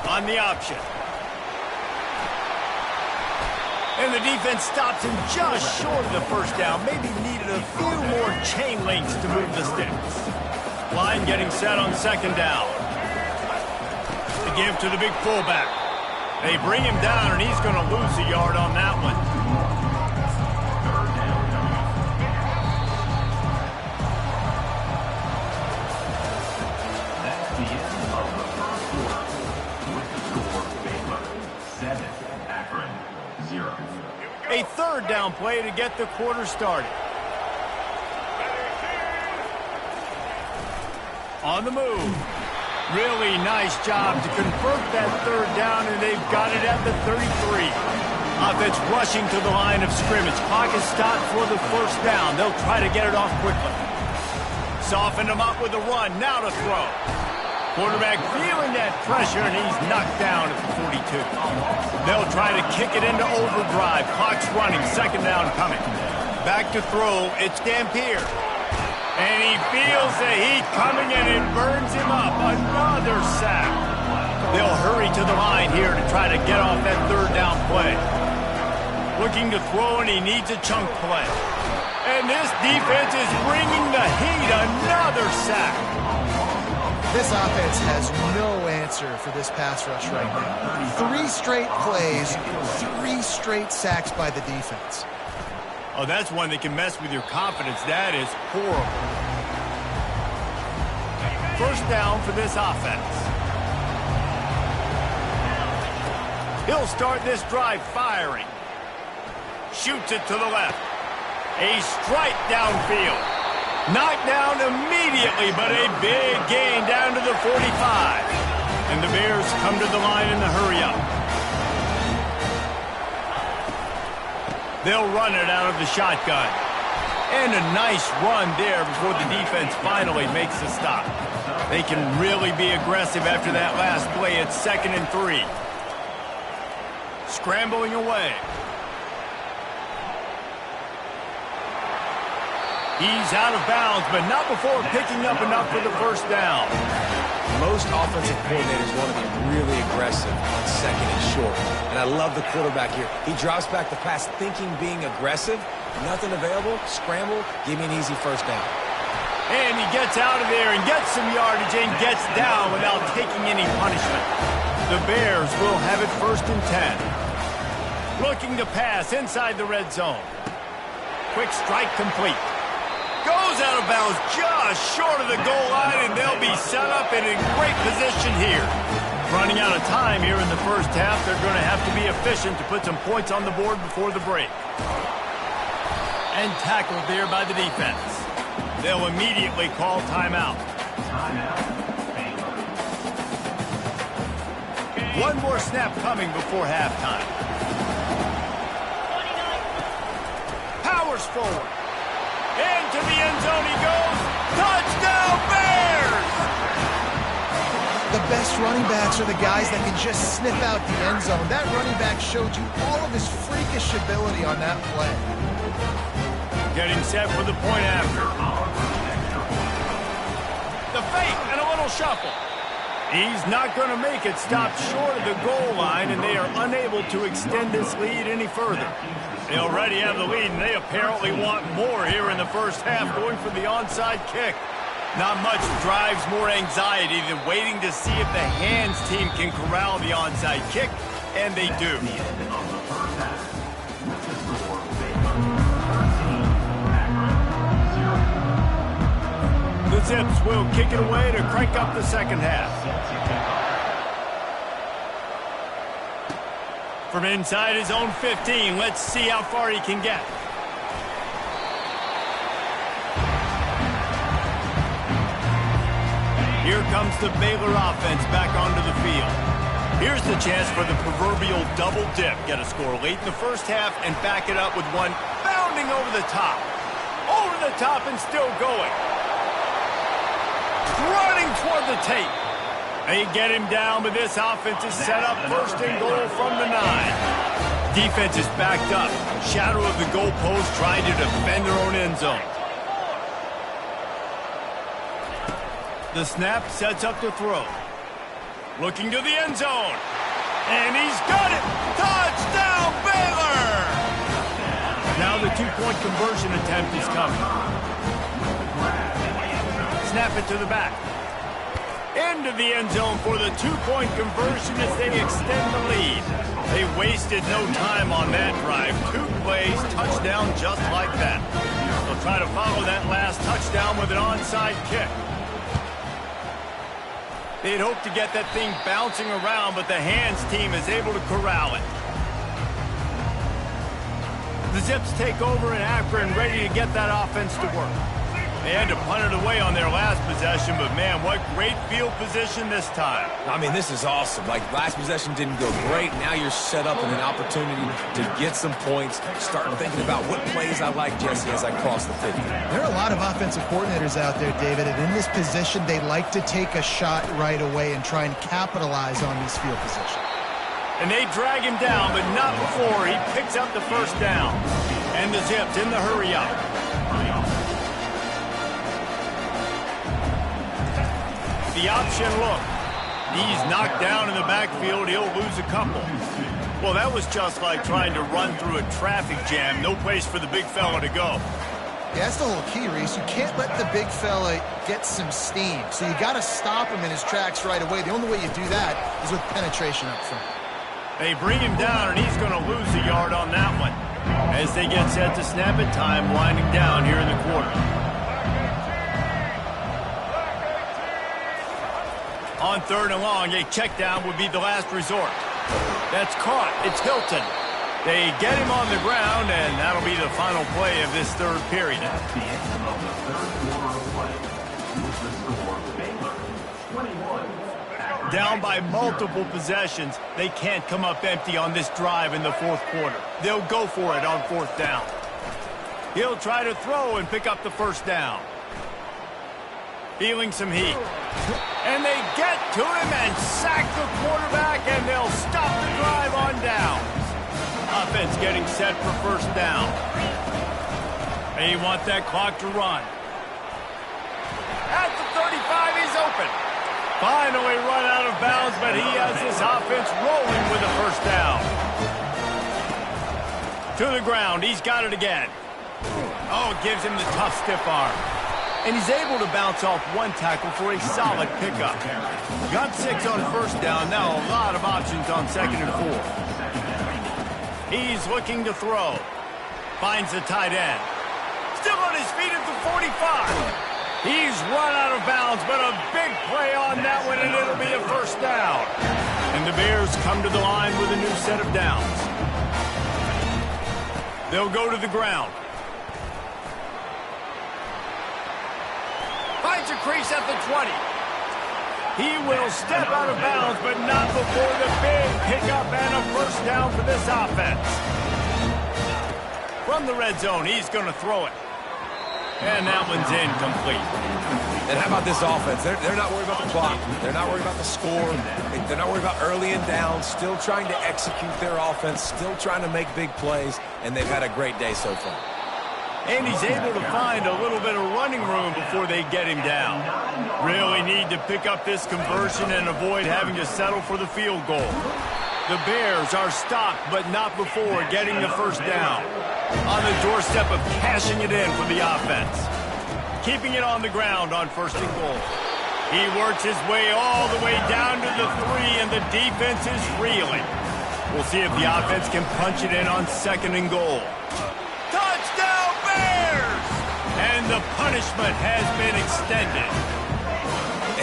Speaker 1: On the option. And the defense stops him just short of the first down. Maybe needed a few more chain links to move the sticks. Line getting set on second down. Give to the big fullback. They bring him down, and he's going to lose a yard on that one.
Speaker 4: That's the end of the first quarter. With the score, Baylor 7, Akron 0.
Speaker 1: A third down play to get the quarter started. On the move. Really nice job to convert that third down, and they've got it at the 33. Offense rushing to the line of scrimmage. Clock is stopped for the first down. They'll try to get it off quickly. Soften him up with a run. Now to throw. Quarterback feeling that pressure, and he's knocked down at the 42. They'll try to kick it into overdrive. Clock's running. Second down coming. Back to throw. It's Dampier. And he feels the heat coming, and it burns him up. Another sack. They'll hurry to the line here to try to get off that third down play. Looking to throw, and he needs a chunk play. And this defense is bringing the heat. Another sack.
Speaker 3: This offense has no answer for this pass rush right now. 3 straight plays, 3 straight sacks by the defense.
Speaker 1: Oh, that's one that can mess with your confidence. That is horrible. First down for this offense. He'll start this drive firing. Shoots it to the left. A strike downfield. Knocked down immediately, but a big gain down to the 45. And the Bears come to the line in the hurry-up. They'll run it out of the shotgun. And a nice run there before the defense finally makes the stop. They can really be aggressive after that last play. It's 2nd and 3. Scrambling away. He's out of bounds, but not before picking up enough for the first down.
Speaker 2: Most offensive coordinators want to be really aggressive on second and short. And I love the quarterback here. He drops back the pass thinking being aggressive. Nothing available. Scramble. Give me an easy first down.
Speaker 1: And he gets out of there and gets some yardage and gets down without taking any punishment. The Bears will have it 1st and 10. Looking to pass inside the red zone. Quick strike complete. Goes out of bounds just short of the goal line, and they'll be set up and in great position here. Running out of time here in the first half, they're going to have to be efficient to put some points on the board before the break. And tackled there by the defense. They'll immediately call timeout. One more snap coming before halftime. Powers forward. Into the end zone he goes. Touchdown, Bears!
Speaker 3: The best running backs are the guys that can just sniff out the end zone. That running back showed you all of his freakish ability on that play.
Speaker 1: Getting set for the point after. The fake and a little shuffle. He's not going to make it. Stopped short of the goal line, and they are unable to extend this lead any further. They already have the lead, and they apparently want more here in the first half, going for the onside kick. Not much drives more anxiety than waiting to see if the hands team can corral the onside kick, and they do. The Zips will kick it away to crank up the second half. From inside his own 15, let's see how far he can get. Here comes the Baylor offense back onto the field. Here's the chance for the proverbial double dip. Get a score late in the first half and back it up with one bounding over the top. Over the top and still going. Running toward the tape. They get him down, but this offense is set up 1st and goal from the 9. Defense is backed up. Shadow of the goalpost trying to defend their own end zone. The snap sets up to throw. Looking to the end zone. And he's got it! Touchdown, Baylor! Now the 2-point conversion attempt is coming. Snap it to the back. Into the end zone for the 2-point conversion as they extend the lead. They wasted no time on that drive. 2 plays, touchdown just like that. They'll try to follow that last touchdown with an onside kick. They'd hoped to get that thing bouncing around, but the hands team is able to corral it. The Zips take over in Akron, ready to get that offense to work. They had to punt it away on their last possession, but man, what great field position this time.
Speaker 2: I mean, this is awesome. Like, last possession didn't go great. Now you're set up in an opportunity to get some points. Start thinking about what plays I like, Jesse, as I cross the 50.
Speaker 3: There are a lot of offensive coordinators out there, David, and in this position, they like to take a shot right away and try and capitalize on these field positions.
Speaker 1: And they drag him down, but not before he picks up the first down. And the Zips in the hurry up. The option look. He's knocked down in the backfield. He'll lose a couple. Well, that was just like trying to run through a traffic jam. No place for the big fella to go.
Speaker 3: Yeah, that's the whole key, Reese. You can't let the big fella get some steam. So you got to stop him in his tracks right away. The only way you do that is with penetration up front.
Speaker 1: They bring him down, and he's going to lose a yard on that one. As they get set to snap it, time winding down here in the quarter. On 3rd and long, a check down would be the last resort. That's caught. It's Hilton. They get him on the ground, and that'll be the final play of this 3rd period.
Speaker 4: That's the end of the 3rd quarter of play. With the score, Baylor 21.
Speaker 1: Down by multiple possessions, they can't come up empty on this drive in the 4th quarter. They'll go for it on 4th down. He'll try to throw and pick up the first down. Feeling some heat. And they get to him and sack the quarterback, and they'll stop the drive on down. offense getting set for first down. They want that clock to run. At the 35, he's open. Finally run out of bounds, but he has his offense rolling with a first down. To the ground, he's got it again. Oh, it gives him the tough stiff arm. And he's able to bounce off one tackle for a solid pickup. Got 6 on first down, now a lot of options on 2nd and 4. He's looking to throw. Finds the tight end. Still on his feet at the 45. He's run out of bounds, but a big play on that one, and it'll be a first down. And the Bears come to the line with a new set of downs. They'll go to the ground. Finds a crease at the 20. He will step out of bounds, but not before the big pickup and a first down for this offense. From the red zone, he's going to throw it. And that one's incomplete.
Speaker 2: And how about this offense? They're not worried about the clock. They're not worried about the score. They're not worried about early and down. Still trying to execute their offense. Still trying to make big plays. And they've had a great day so far.
Speaker 1: And he's able to find a little bit of running room before they get him down. Really need to pick up this conversion and avoid having to settle for the field goal. The Bears are stopped, but not before getting the first down. On the doorstep of cashing it in for the offense. Keeping it on the ground on 1st and goal. He works his way all the way down to the 3, and the defense is reeling. We'll see if the offense can punch it in on 2nd and goal. Touchdown, Bears! And the punishment has been extended.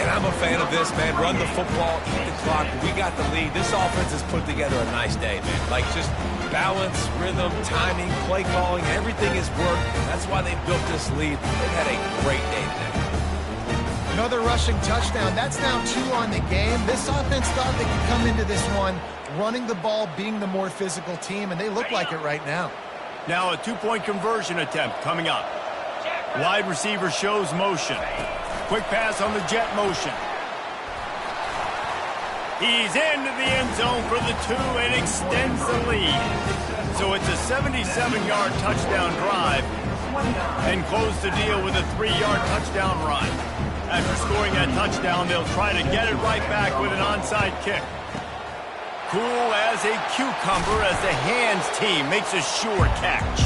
Speaker 2: And I'm a fan of this, man. Run the football, eat the clock. We got the lead. This offense has put together a nice day, man. Like, just balance, rhythm, timing, play calling, everything has worked. That's why they built this lead. They've had a great day today.
Speaker 3: Another rushing touchdown. That's now 2 on the game. This offense thought they could come into this one running the ball, being the more physical team, and they look like it right now.
Speaker 1: Now a 2-point conversion attempt coming up. Wide receiver shows motion. Quick pass on the jet motion. He's into the end zone for the 2 and extends the lead. So it's a 77-yard touchdown drive and close the deal with a 3-yard touchdown run. After scoring that touchdown, they'll try to get it right back with an onside kick. Cool as a cucumber as the hands team makes a sure catch.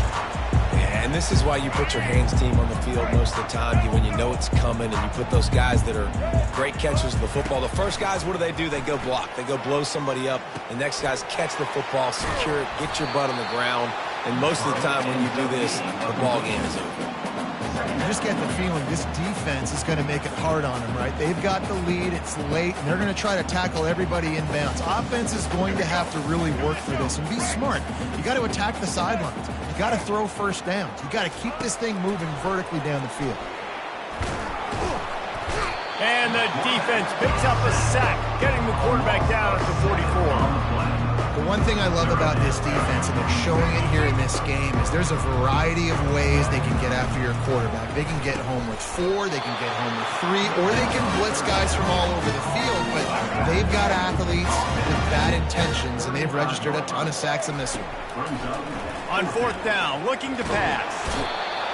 Speaker 2: And this is why you put your hands team on the field most of the time, when you know it's coming, and you put those guys that are great catchers of the football. The first guys, what do? They go block. They go blow somebody up. The next guys catch the football, secure it, get your butt on the ground. And most of the time when you do this, the ball game is over.
Speaker 3: You just get the feeling this defense is going to make it hard on them, right? They've got the lead, it's late, and they're going to try to tackle everybody inbounds. Offense is going to have to really work for this and be smart. You got to attack the sidelines. You got to throw first downs. You got to keep this thing moving vertically down the field.
Speaker 1: And the defense picks up a sack, getting the quarterback down at the 44.
Speaker 3: The one thing I love about this defense, and they're showing it here in this game, is there's a variety of ways they can get after your quarterback. They can get home with 4, they can get home with 3, or they can blitz guys from all over the field, but they've got athletes with bad intentions, and they've registered a ton of sacks in this one.
Speaker 1: On 4th down, looking to pass.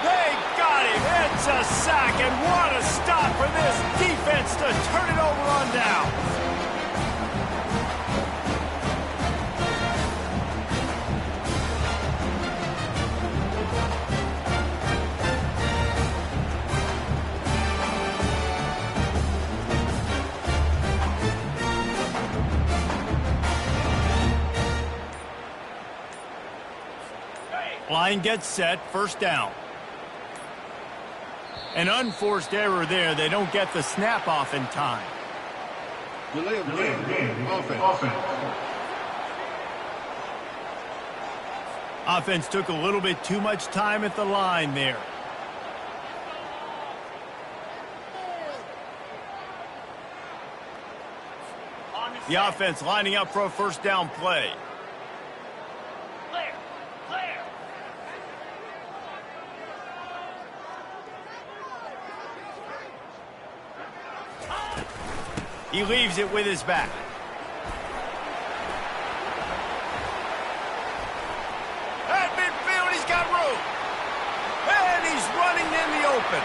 Speaker 1: They got him. It's a sack, and what a stop for this defense to turn it over on down. Line gets set, 1st down. An unforced error there. They don't get the snap off in time.
Speaker 5: Delay of game. Offense.
Speaker 1: Offense took a little bit too much time at the line there. The offense lining up for a 1st down play. He leaves it with his back. open.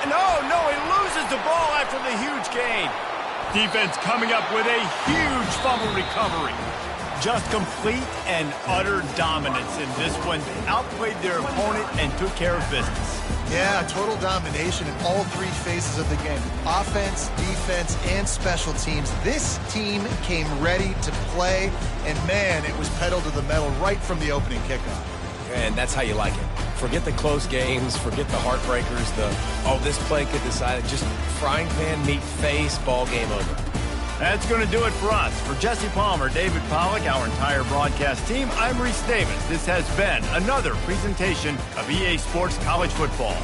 Speaker 1: And no, he loses the ball after the huge gain. Defense coming up with a huge fumble recovery. Just complete and utter dominance in this one. They outplayed their opponent and took care of business.
Speaker 3: Yeah, total domination in all three phases of the game. Offense, defense, and special teams. This team came ready to play, and man, it was pedal to the metal right from the opening kickoff.
Speaker 2: And that's how you like it. Forget the close games, forget the heartbreakers, this play could decide it. Just frying pan, meat face, ball game over.
Speaker 1: That's going to do it for us. For Jesse Palmer, David Pollack, our entire broadcast team, I'm Reese Davis. This has been another presentation of EA Sports College Football.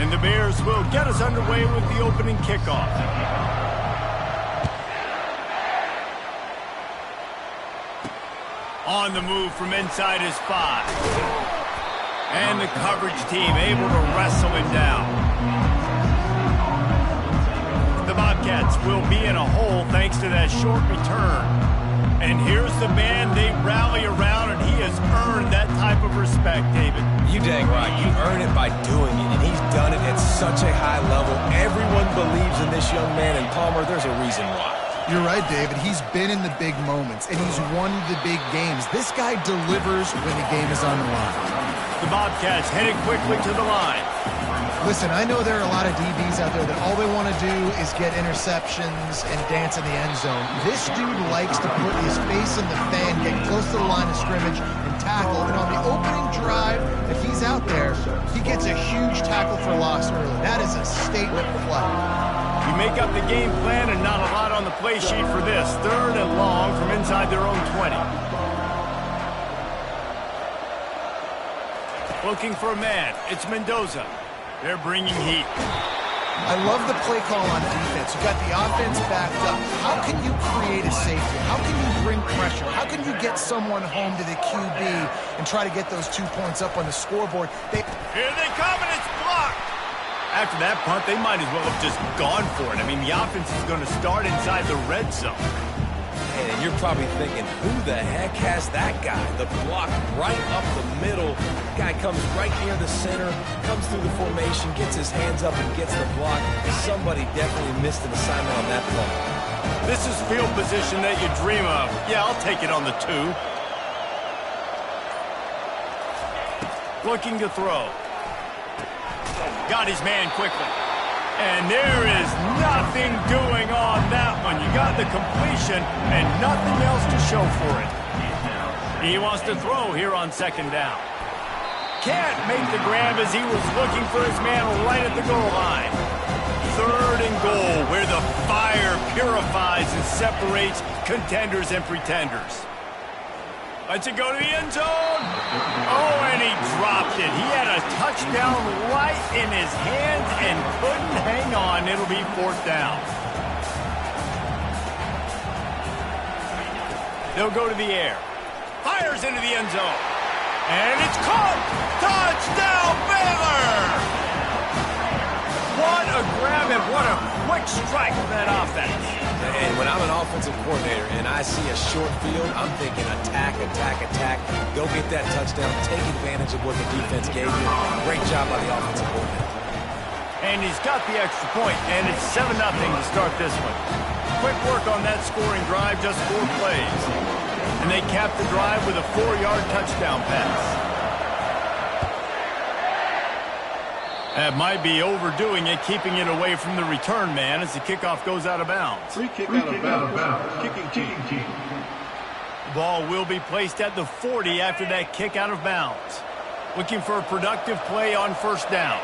Speaker 1: And the Bears will get us underway with the opening kickoff. On the move from inside his 5. And the coverage team able to wrestle him down. The Bobcats will be in a hole thanks to that short return. And here's the man they rally around, and he has earned that type of respect, David.
Speaker 2: You dang right. You earn it by doing it, and he's done it at such a high level. Everyone believes in this young man, and Palmer, there's a reason why.
Speaker 3: You're right, David. He's been in the big moments, and he's won the big games. This guy delivers when the game is on the line.
Speaker 1: The Bobcats headed quickly to the line.
Speaker 3: Listen, I know there are a lot of DBs out there that all they want to do is get interceptions and dance in the end zone. This dude likes to put his face in the fan, get close to the line of scrimmage, and tackle. And on the opening drive that he's out there, he gets a huge tackle for loss early. That is a statement play.
Speaker 1: You make up the game plan and not a lot on the play sheet for this. 3rd and long from inside their own 20. Looking for a man. It's Mendoza. They're bringing heat.
Speaker 3: I love the play call on defense. You got the offense backed up. How can you create a safety? How can you bring pressure? How can you get someone home to the QB and try to get those 2 points up on the scoreboard?
Speaker 1: Here they come, and it's blocked. After that punt, they might as well have just gone for it. I mean, the offense is going to start inside the red zone.
Speaker 2: And you're probably thinking, who the heck has that guy? The block right up the middle. Guy comes right near the center, comes through the formation, gets his hands up and gets the block. Somebody definitely missed an assignment on that play.
Speaker 1: This is field position that you dream of. Yeah, I'll take it on the 2. Looking to throw. Got his man quickly. And there is nothing doing on that one. You got the completion and nothing else to show for it. He wants to throw here on 2nd down. Can't make the grab as he was looking for his man right at the goal line. 3rd and goal, where the fire purifies and separates contenders and pretenders. Lets it go to the end zone. Oh, and he dropped it. He had a touchdown right in his hands and couldn't hang on. It'll be 4th down. They'll go to the air. Fires into the end zone. And it's caught. Touchdown, Baylor! What a grab and what a quick strike from that offense.
Speaker 2: And when I'm an offensive coordinator and I see a short field, I'm thinking attack, attack, attack. Go get that touchdown. Take advantage of what the defense gave you. Great job by the offensive coordinator.
Speaker 1: And he's got the extra point, and it's 7-0 to start this one. Quick work on that scoring drive, just 4 plays. And they cap the drive with a 4-yard touchdown pass. That might be overdoing it, keeping it away from the return man as the kickoff goes out of bounds.
Speaker 5: Free kick out of bounds. Kicking team.
Speaker 1: The ball will be placed at the 40 after that kick out of bounds. Looking for a productive play on 1st down.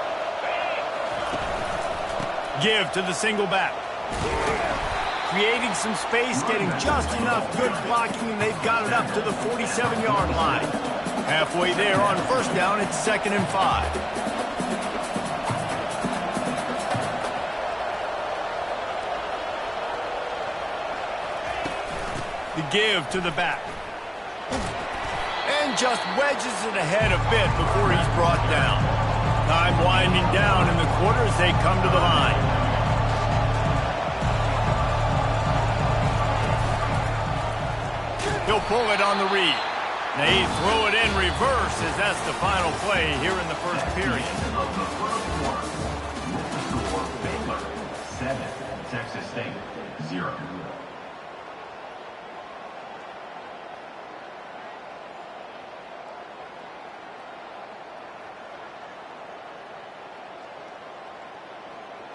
Speaker 1: Give to the single back. Creating some space, getting just enough good blocking, and they've got it up to the 47-yard line. Halfway there on 1st down, it's 2nd and 5. The give to the back. And just wedges it ahead a bit before he's brought down. Time winding down in the quarter as they come to the line. He'll pull it on the read. They throw it in reverse as that's the final play here in the 1st period.
Speaker 4: Of the 1st quarter, with the score, Baylor 7, Texas State 0.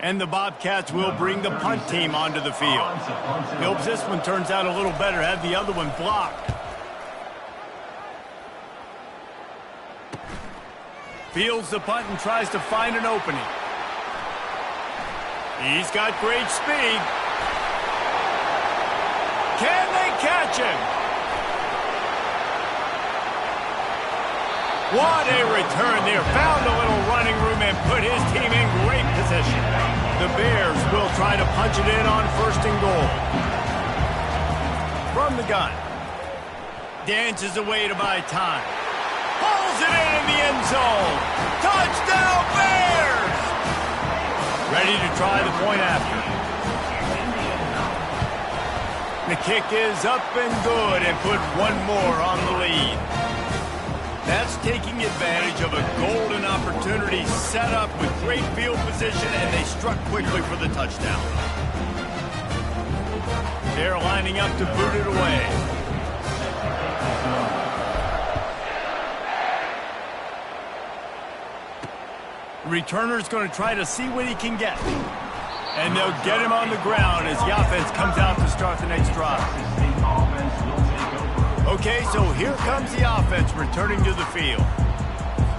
Speaker 1: And the Bobcats will bring the punt team onto the field. Hopes this one turns out a little better. Had the other one blocked. Fields the punt and tries to find an opening. He's got great speed. Can they catch him? What a return there. Found a little running room and put his team in position. The Bears will try to punch it in on 1st and goal. From the gun. Dances away to buy time. Pulls it in the end zone. Touchdown Bears! Ready to try the point after. The kick is up and good and put one more on the lead. That's taking advantage of a golden opportunity set up with great field position, and they struck quickly for the touchdown. They're lining up to boot it away. The returner's going to try to see what he can get. And they'll get him on the ground as the offense comes out to start the next drive. Okay, so here comes the offense returning to the field.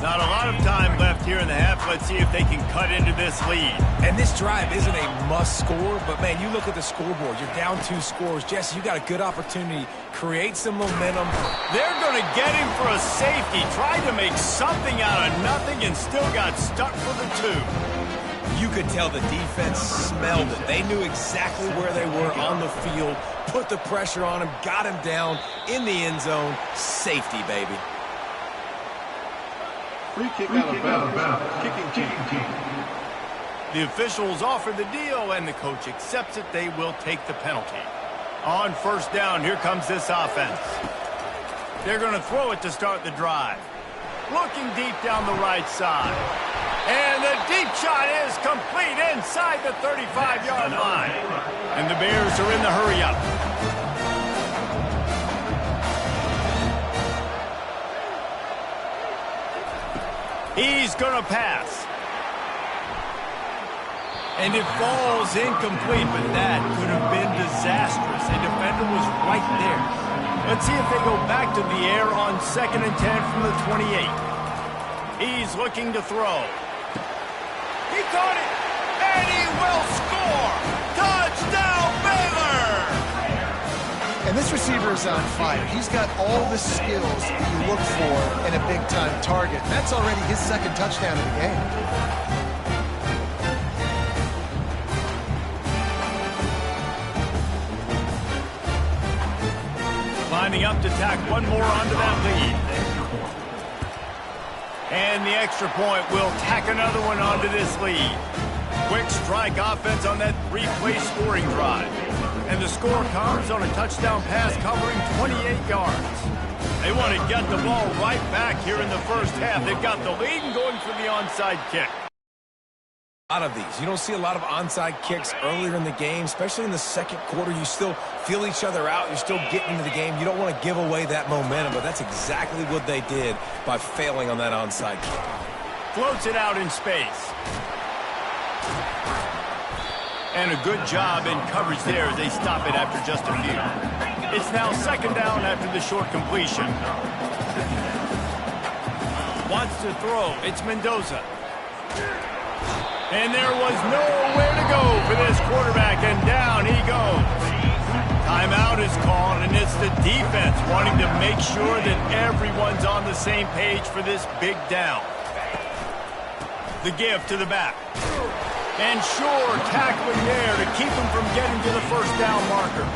Speaker 1: Not a lot of time left here in the half. Let's see if they can cut into this lead.
Speaker 2: And this drive isn't a must score, but man, you look at the scoreboard. You're down 2 scores. Jesse, you got a good opportunity. Create some momentum.
Speaker 1: They're going to get him for a safety. Tried to make something out of nothing and still got stuck for the 2.
Speaker 2: You could tell the defense smelled it. They knew exactly where they were on the field, put the pressure on him, got him down in the end zone. Safety, baby.
Speaker 5: Free kick out of bounds. Kicking team.
Speaker 1: The officials offer the deal, and the coach accepts it. They will take the penalty. On 1st down, here comes this offense. They're going to throw it to start the drive. Looking deep down the right side. And the deep shot is complete inside the 35-yard line. And the Bears are in the hurry-up. He's going to pass. And it falls incomplete, but that could have been disastrous. A defender was right there. Let's see if they go back to the air on 2nd and 10 from the 28. He's looking to throw. He caught it, and he will score! Touchdown, Baylor!
Speaker 3: And this receiver is on fire. He's got all the skills you look for in a big-time target. And that's already his 2nd touchdown of the game.
Speaker 1: Lining up to tack one more onto that lead. And the extra point will tack another one onto this lead. Quick strike offense on that 3-play scoring drive. And the score comes on a touchdown pass covering 28 yards. They want to get the ball right back here in the 1st half. They've got the lead and going for the onside kick.
Speaker 2: A lot of these. You don't see a lot of onside kicks earlier in the game, especially in the 2nd quarter. You still feel each other out. You're still getting into the game. You don't want to give away that momentum, but that's exactly what they did by failing on that onside kick.
Speaker 1: Floats it out in space. And a good job in coverage there as they stop it after just a few. It's now 2nd down after the short completion. Wants to throw. It's Mendoza. And there was nowhere to go for this quarterback, and down he goes. Timeout is called, and it's the defense wanting to make sure that everyone's on the same page for this big down. The give to the back. And sure, tackling there to keep him from getting to the 1st down marker.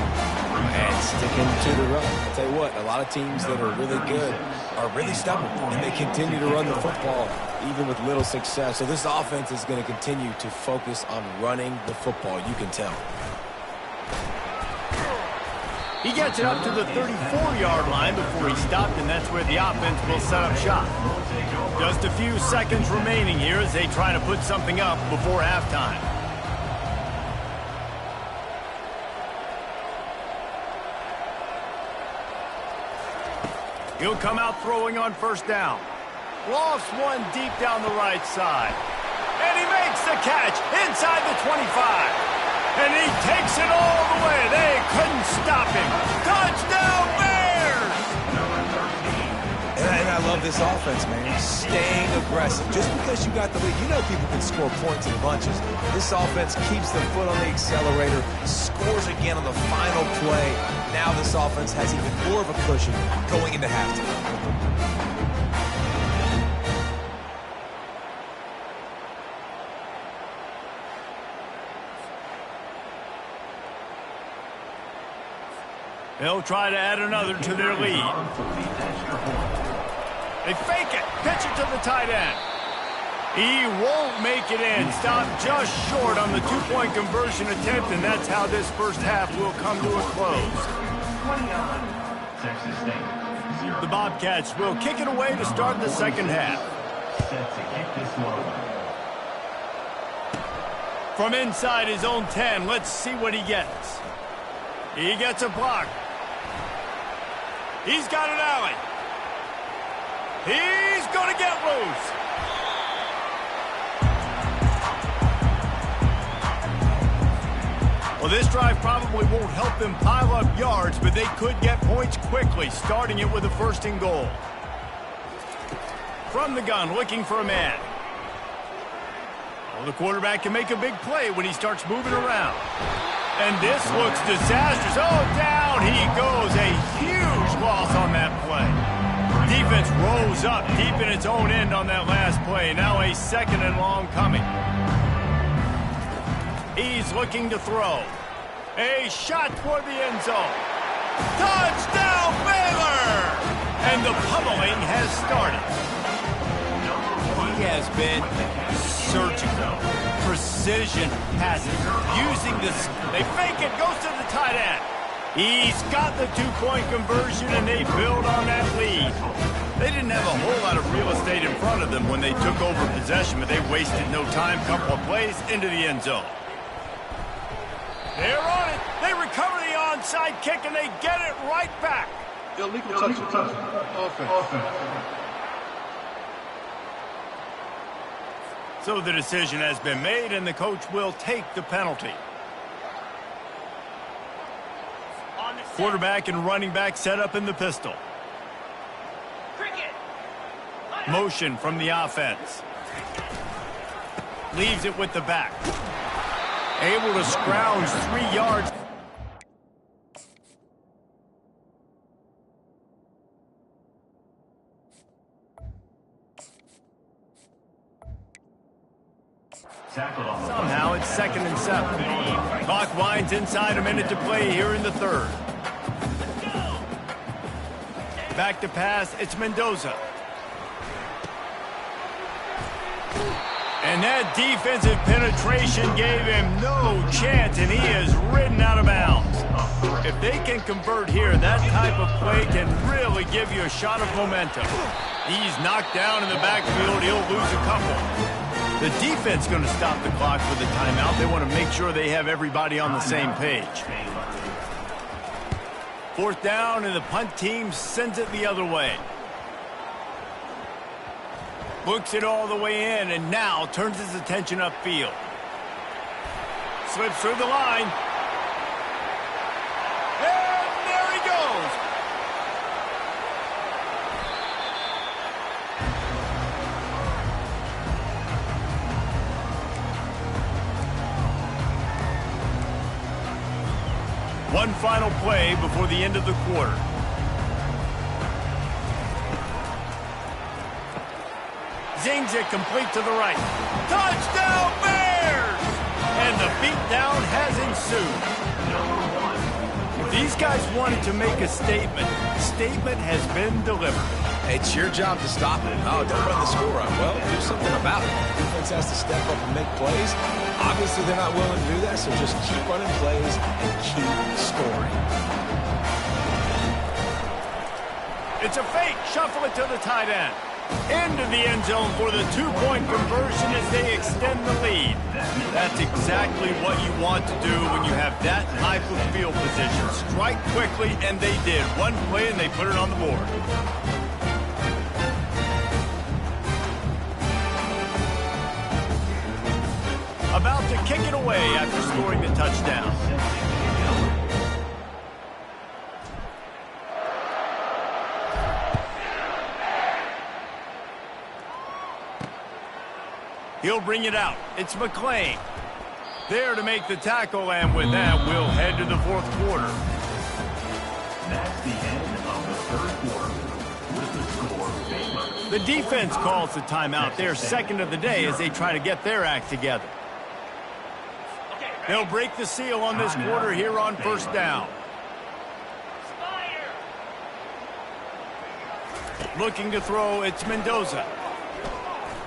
Speaker 2: And sticking to the run. I'll tell you what, a lot of teams that are really good are really stubborn, and they continue to run the football even with little success. So this offense is going to continue to focus on running the football, you can tell.
Speaker 1: He gets it up to the 34-yard line before he stopped, and that's where the offense will set up shop. Just a few seconds remaining here as they try to put something up before halftime. He'll come out throwing on 1st down. Lost one deep down the right side. And he makes the catch inside the 25. And he takes it all the way. They couldn't stop him. Touchdown, Bears!
Speaker 2: And I love this offense, man. Staying aggressive. Just because you got the lead, you know people can score points in bunches. This offense keeps the foot on the accelerator, scores again on the final play. Now this offense has even more of a cushion going into halftime.
Speaker 1: They'll try to add another to their lead. They fake it. Pitch it to the tight end. He won't make it in. Stopped just short on the two-point conversion attempt, and that's how this first half will come to a close. The Bobcats will kick it away to start the second half. From inside his own 10, let's see what he gets. He gets a block. He's got an alley. He's going to get loose. Well, this drive probably won't help them pile up yards, but they could get points quickly, starting it with a first and goal. From the gun, looking for a man. Well, the quarterback can make a big play when he starts moving around. And this looks disastrous. Oh, down he goes. A huge loss on that play. Defense rose up deep in its own end on that last play. Now a second and long coming. He's looking to throw. A shot toward the end zone. Touchdown, Baylor! And the pummeling has started. He has been surgical, precision passing, using this. They fake it, goes to the tight end. He's got the two-point conversion, and they build on that lead. They didn't have a whole lot of real estate in front of them when they took over possession, but they wasted no time. Couple of plays into the end zone. They're on it. They recover the onside kick, and they get it right back.
Speaker 5: Illegal touch. Offense.
Speaker 1: So the decision has been made, and the coach will take the penalty. Quarterback and running back set up in the pistol. Motion from the offense. Leaves it with the back. Able to scrounge 3 yards. Somehow it's 2nd and 7. Clock winds inside, a minute to play here in the third. Back to pass, it's Mendoza. And that defensive penetration gave him no chance, and he is ridden out of bounds. If they can convert here, that type of play can really give you a shot of momentum. He's knocked down in the backfield. He'll lose a couple. The defense going to stop the clock with a timeout. They want to make sure they have everybody on the same page. 4th down, and the punt team sends it the other way. Looks it all the way in, and now turns his attention upfield. Slips through the line. And there he goes. One final play before the end of the quarter. Zings it complete to the right. Touchdown, Bears! And the beatdown has ensued. If these guys wanted to make a statement, the statement has been delivered.
Speaker 2: It's your job to stop it. Oh, don't run the score up. Well, do something about it. Defense has to step up and make plays. Obviously, they're not willing to do that, so just keep running plays and keep scoring.
Speaker 1: It's a fake. Shuffle it to the tight end. Into the end zone for the two-point conversion as they extend the lead. That's exactly what you want to do when you have that type of field position. Strike quickly, and they did. One play, and they put it on the board. About to kick it away after scoring the touchdown. He'll bring it out. It's McClain. There to make the tackle, and with that, we'll head to the 4th quarter.
Speaker 4: That's the end of the 3rd quarter. With the score, Baylor.
Speaker 1: The defense calls the timeout. They're second of the day as they try to get their act together. They'll break the seal on this quarter here on 1st down. Looking to throw, it's Mendoza.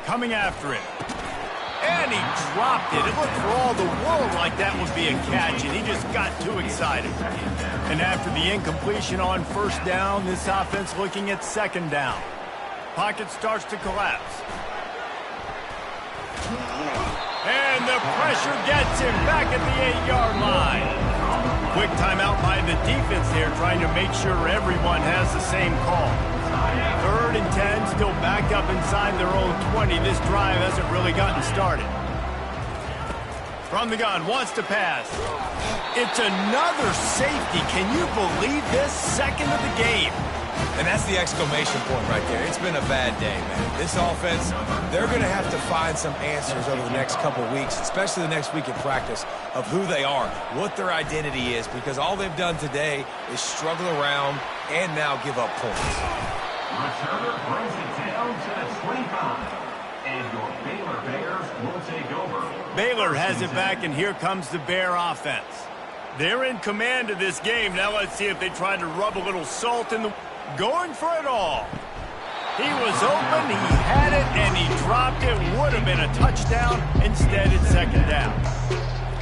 Speaker 1: Coming after it. And he dropped it. It looked for all the world like that would be a catch, and he just got too excited. And after the incompletion on first down, this offense looking at second down. Pocket starts to collapse. And the pressure gets him back at the 8-yard line. Quick timeout by the defense there, trying to make sure everyone has the same call. 3rd and 10, still backed up inside their own 20. This drive hasn't really gotten started. From the gun, wants to pass. It's another safety. Can you believe this? Second of the game.
Speaker 2: And that's the exclamation point right there. It's been a bad day, man. This offense, they're going to have to find some answers over the next couple of weeks, especially the next week in practice, of who they are, what their identity is, because all they've done today is struggle around and now give up points.
Speaker 4: Returner brings it down to the 25. And your Baylor Bears will take over.
Speaker 1: Baylor has it back, and here comes the Bear offense. They're in command of this game. Now let's see if they try to rub a little salt in the... Going for it all. He was open, he had it, and he dropped it. Would have been a touchdown. Instead, it's second down.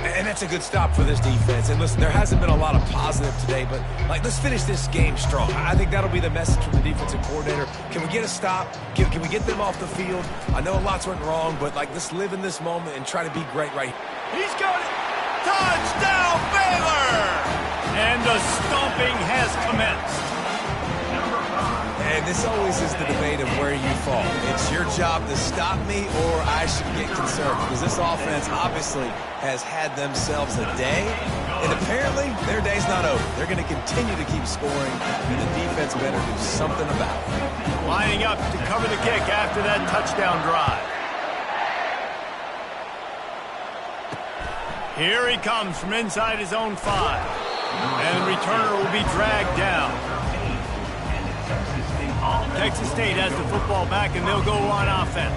Speaker 2: And that's a good stop for this defense. And listen, there hasn't been a lot of positive today, but let's finish this game strong. I think that'll be the message from the defensive coordinator. Can we get a stop? Can we get them off the field? I know lots went wrong, but let's live in this moment and try to be great right here.
Speaker 1: He's got it. Touchdown, Baylor! And the stomping has commenced.
Speaker 2: And this always is the debate of where you fall. It's your job to stop me, or I should get concerned, because this offense obviously has had themselves a day, and apparently their day's not over. They're going to continue to keep scoring, and the defense better do something about it.
Speaker 1: Lining up to cover the kick after that touchdown drive. Here he comes from inside his own 5. And the returner will be dragged down. Texas State has the football back, and they'll go on offense.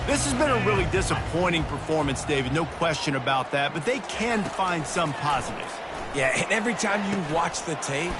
Speaker 1: This has been a really disappointing performance, David, no question about that, but they can find some positives.
Speaker 2: Yeah, and every time you watch the tape,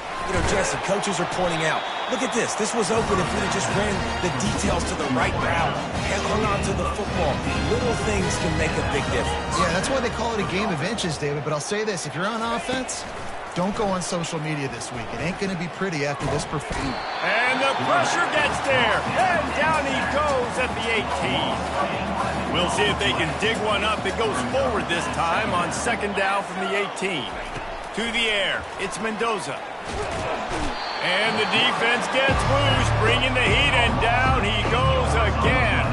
Speaker 2: Jesse, coaches are pointing out, look at this. This was open if we just ran the details to the right route and hung on to the football. Little things can make a big difference.
Speaker 3: Yeah, that's why they call it a game of inches, David, but I'll say this. If you're on offense, don't go on social media this week. It ain't going to be pretty after this performance.
Speaker 1: And the pressure gets there. And down he goes at the 18. We'll see if they can dig one up. It goes forward this time on second down from the 18. To the air, it's Mendoza. And the defense gets loose, bringing the heat, and down he goes again.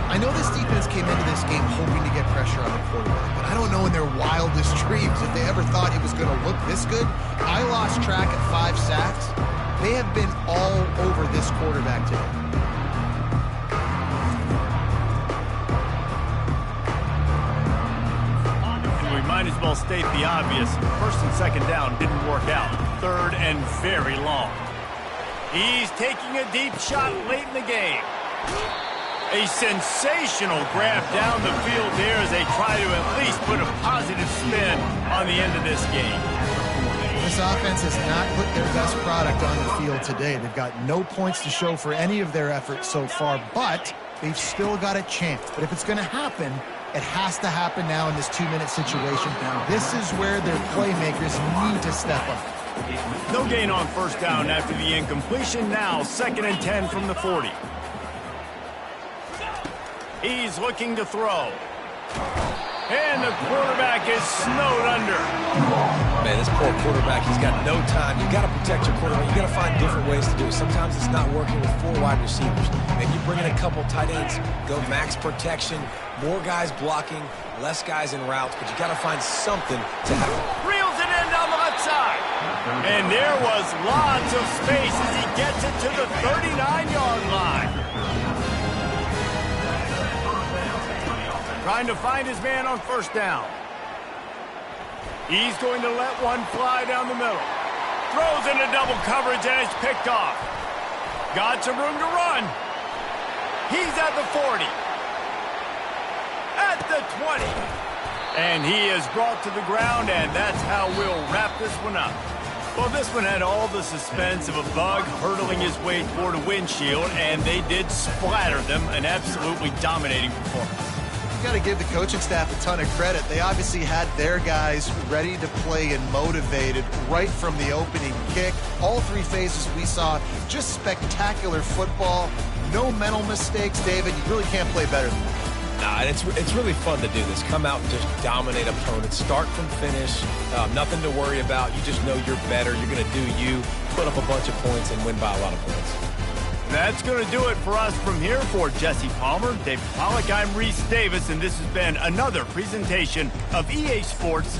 Speaker 3: I know this defense came into this game hoping to get pressure on the quarterback, but I don't know in their wildest dreams if they ever thought he was going to look this good. I lost track at 5 sacks. They have been all over this quarterback today.
Speaker 1: We might as well state the obvious. First and second down didn't work out. Third and very long. He's taking a deep shot late in the game. A sensational grab down the field here as they try to at least put a positive spin on the end of this game.
Speaker 3: This offense has not put their best product on the field today. They've got no points to show for any of their efforts so far, but they've still got a chance. But if it's going to happen, it has to happen now in this 2-minute situation. This is where their playmakers need to step up.
Speaker 1: No gain on first down after the incompletion. Now 2nd and 10 from the 40. He's looking to throw. And the quarterback is snowed under.
Speaker 2: Man, this poor quarterback, he's got no time. You got to protect your quarterback. You got to find different ways to do it. Sometimes it's not working with 4 wide receivers. Maybe you bring in a couple tight ends, go max protection, more guys blocking, less guys in routes, but you got to find something to happen.
Speaker 1: Reels it in down the left side. And there was lots of space as he gets it to the 39-yard line. Trying to find his man on first down. He's going to let one fly down the middle. Throws into double coverage and it's picked off. Got some room to run. He's at the 40. At the 20. And he is brought to the ground, and that's how we'll wrap this one up. Well, this one had all the suspense of a bug hurtling his way toward a windshield, and they did splatter them. An absolutely dominating performance.
Speaker 3: Got to give the coaching staff a ton of credit. They obviously had their guys ready to play and motivated right from the opening kick. All three phases we saw, just spectacular football. No mental mistakes, David. You really can't play better than that.
Speaker 2: Nah, and it's really fun to do this. Come out and just dominate opponents. Start from finish. Nothing to worry about. You just know you're better. You're going to do you, put up a bunch of points, and win by a lot of points.
Speaker 1: That's going to do it for us from here. For Jesse Palmer, David Pollack, I'm Reese Davis, and this has been another presentation of EA Sports.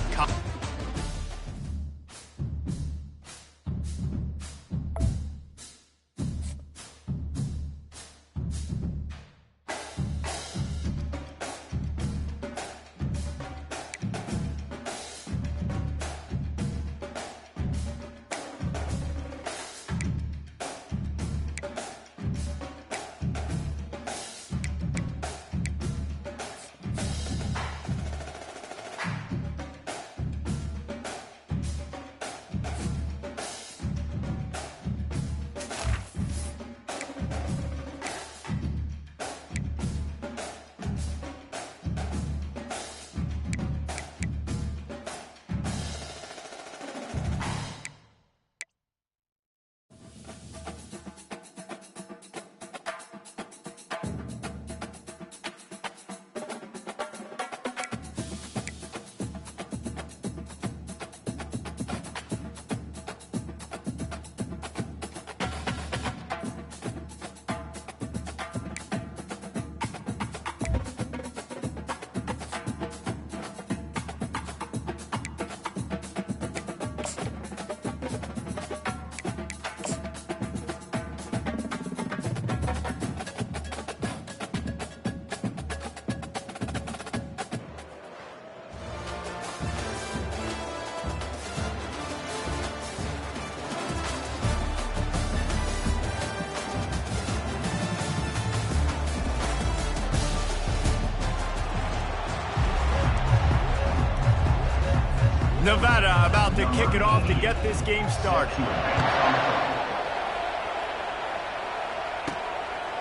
Speaker 1: Nevada about to kick it off to get this game started.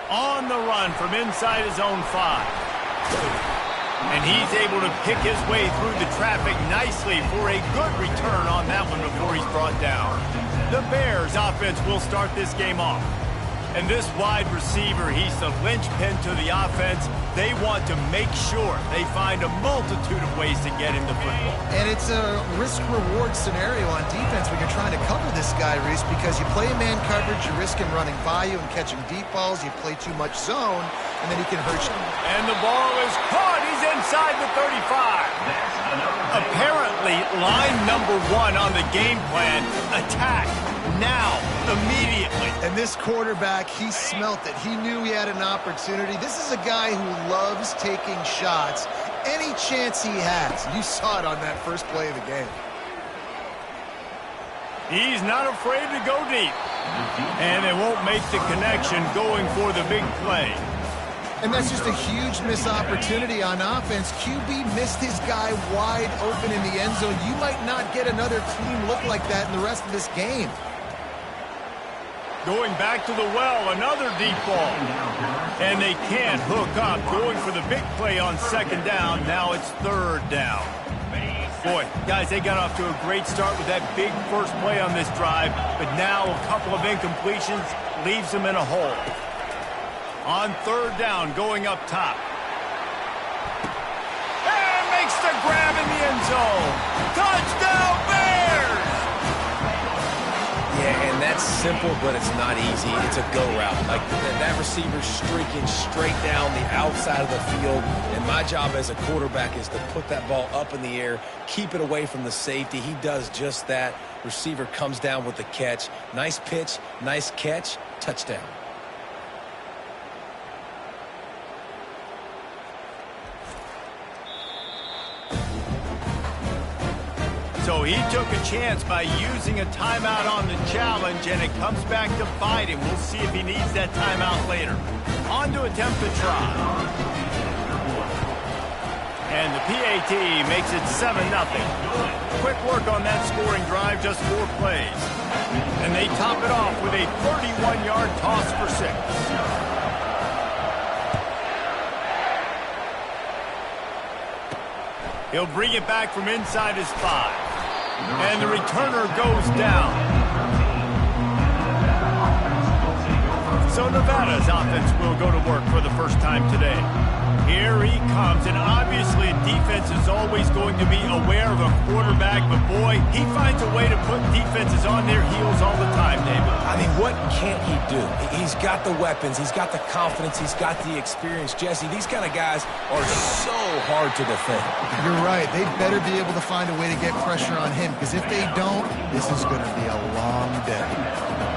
Speaker 1: On the run from inside his own 5. And he's able to pick his way through the traffic nicely for a good return on that one before he's brought down. The Bears offense will start this game off. And this wide receiver, he's the linchpin to the offense. They want to make sure they find a multitude of ways to get him the football.
Speaker 3: And it's a risk-reward scenario on defense when you're trying to cover this guy, Reese, because you play man coverage, you risk him running by you and catching deep balls. You play too much zone, and then he can hurt you.
Speaker 1: And the ball is caught. He's inside the 35. Apparently, line number 1 on the game plan, attack. Now, immediately.
Speaker 3: And this quarterback, he smelt it. He knew he had an opportunity. This is a guy who loves taking shots any chance he has. You saw it on that first play of the game.
Speaker 1: He's not afraid to go deep. And they won't make the connection going for the big play.
Speaker 3: And that's just a huge missed opportunity on offense. QB missed his guy wide open in the end zone. You might not get another clean look like that in the rest of this game.
Speaker 1: Going back to the well, another deep ball. And they can't hook up. Going for the big play on second down. Now it's third down. Boy, guys, they got off to a great start with that big first play on this drive. But now a couple of incompletions leaves them in a hole. On third down, going up top. And makes the grab in the end zone. Touchdown, Bears!
Speaker 2: Yeah, and that's simple, but it's not easy. It's a go route. Like that receiver's streaking straight down the outside of the field, and my job as a quarterback is to put that ball up in the air, keep it away from the safety. He does just that. Receiver comes down with the catch. Nice pitch, nice catch, touchdown.
Speaker 1: So he took a chance by using a timeout on the challenge, and it comes back to bite him. We'll see if he needs that timeout later. On to attempt the try. And the PAT makes it 7-0. Quick work on that scoring drive, just 4 plays. And they top it off with a 31-yard toss for 6. He'll bring it back from inside his 5. And the returner goes down. So Nevada's offense will go to work for the first time today. Here he comes, and obviously defense is always going to be aware of a quarterback, but boy, he finds a way to put defenses on their heels all the time, David.
Speaker 2: I mean, what can't he do? He's got the weapons, he's got the confidence, he's got the experience. Jesse, these kind of guys are so hard to defend.
Speaker 3: You're right. They better be able to find a way to get pressure on him, because if they don't, this is going to be a long day.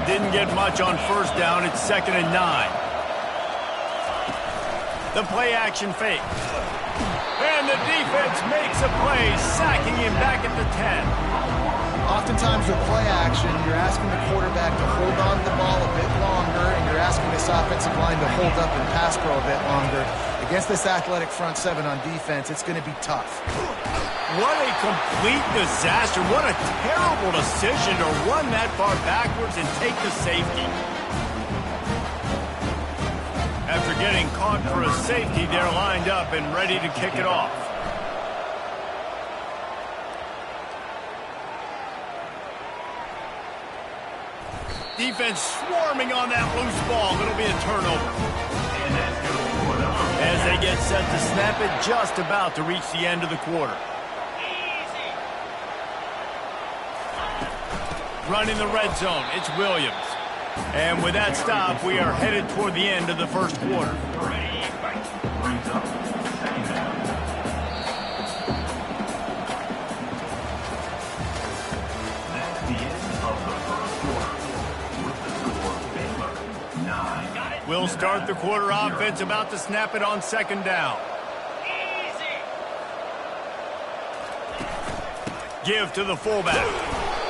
Speaker 1: Didn't get much on first down. It's 2nd and 9. The play-action fake. And the defense makes a play, sacking him back at the 10.
Speaker 3: Oftentimes with play action, you're asking the quarterback to hold on to the ball a bit longer, and you're asking this offensive line to hold up and pass pro a bit longer. Against this athletic front 7 on defense, it's going to be tough.
Speaker 1: What a complete disaster. What a terrible decision to run that far backwards and take the safety. After getting caught for a safety, they're lined up and ready to kick it off. Defense swarming on that loose ball. It'll be a turnover. As they get set to snap it, just about to reach the end of the quarter. Running the red zone, it's Williams. And with that stop, we are headed toward the end of the first quarter.
Speaker 4: That's the end of the first quarter. With the score, Baylor 9.
Speaker 1: We'll start the quarter. Offense about to snap it on 2nd down. Give to the fullback.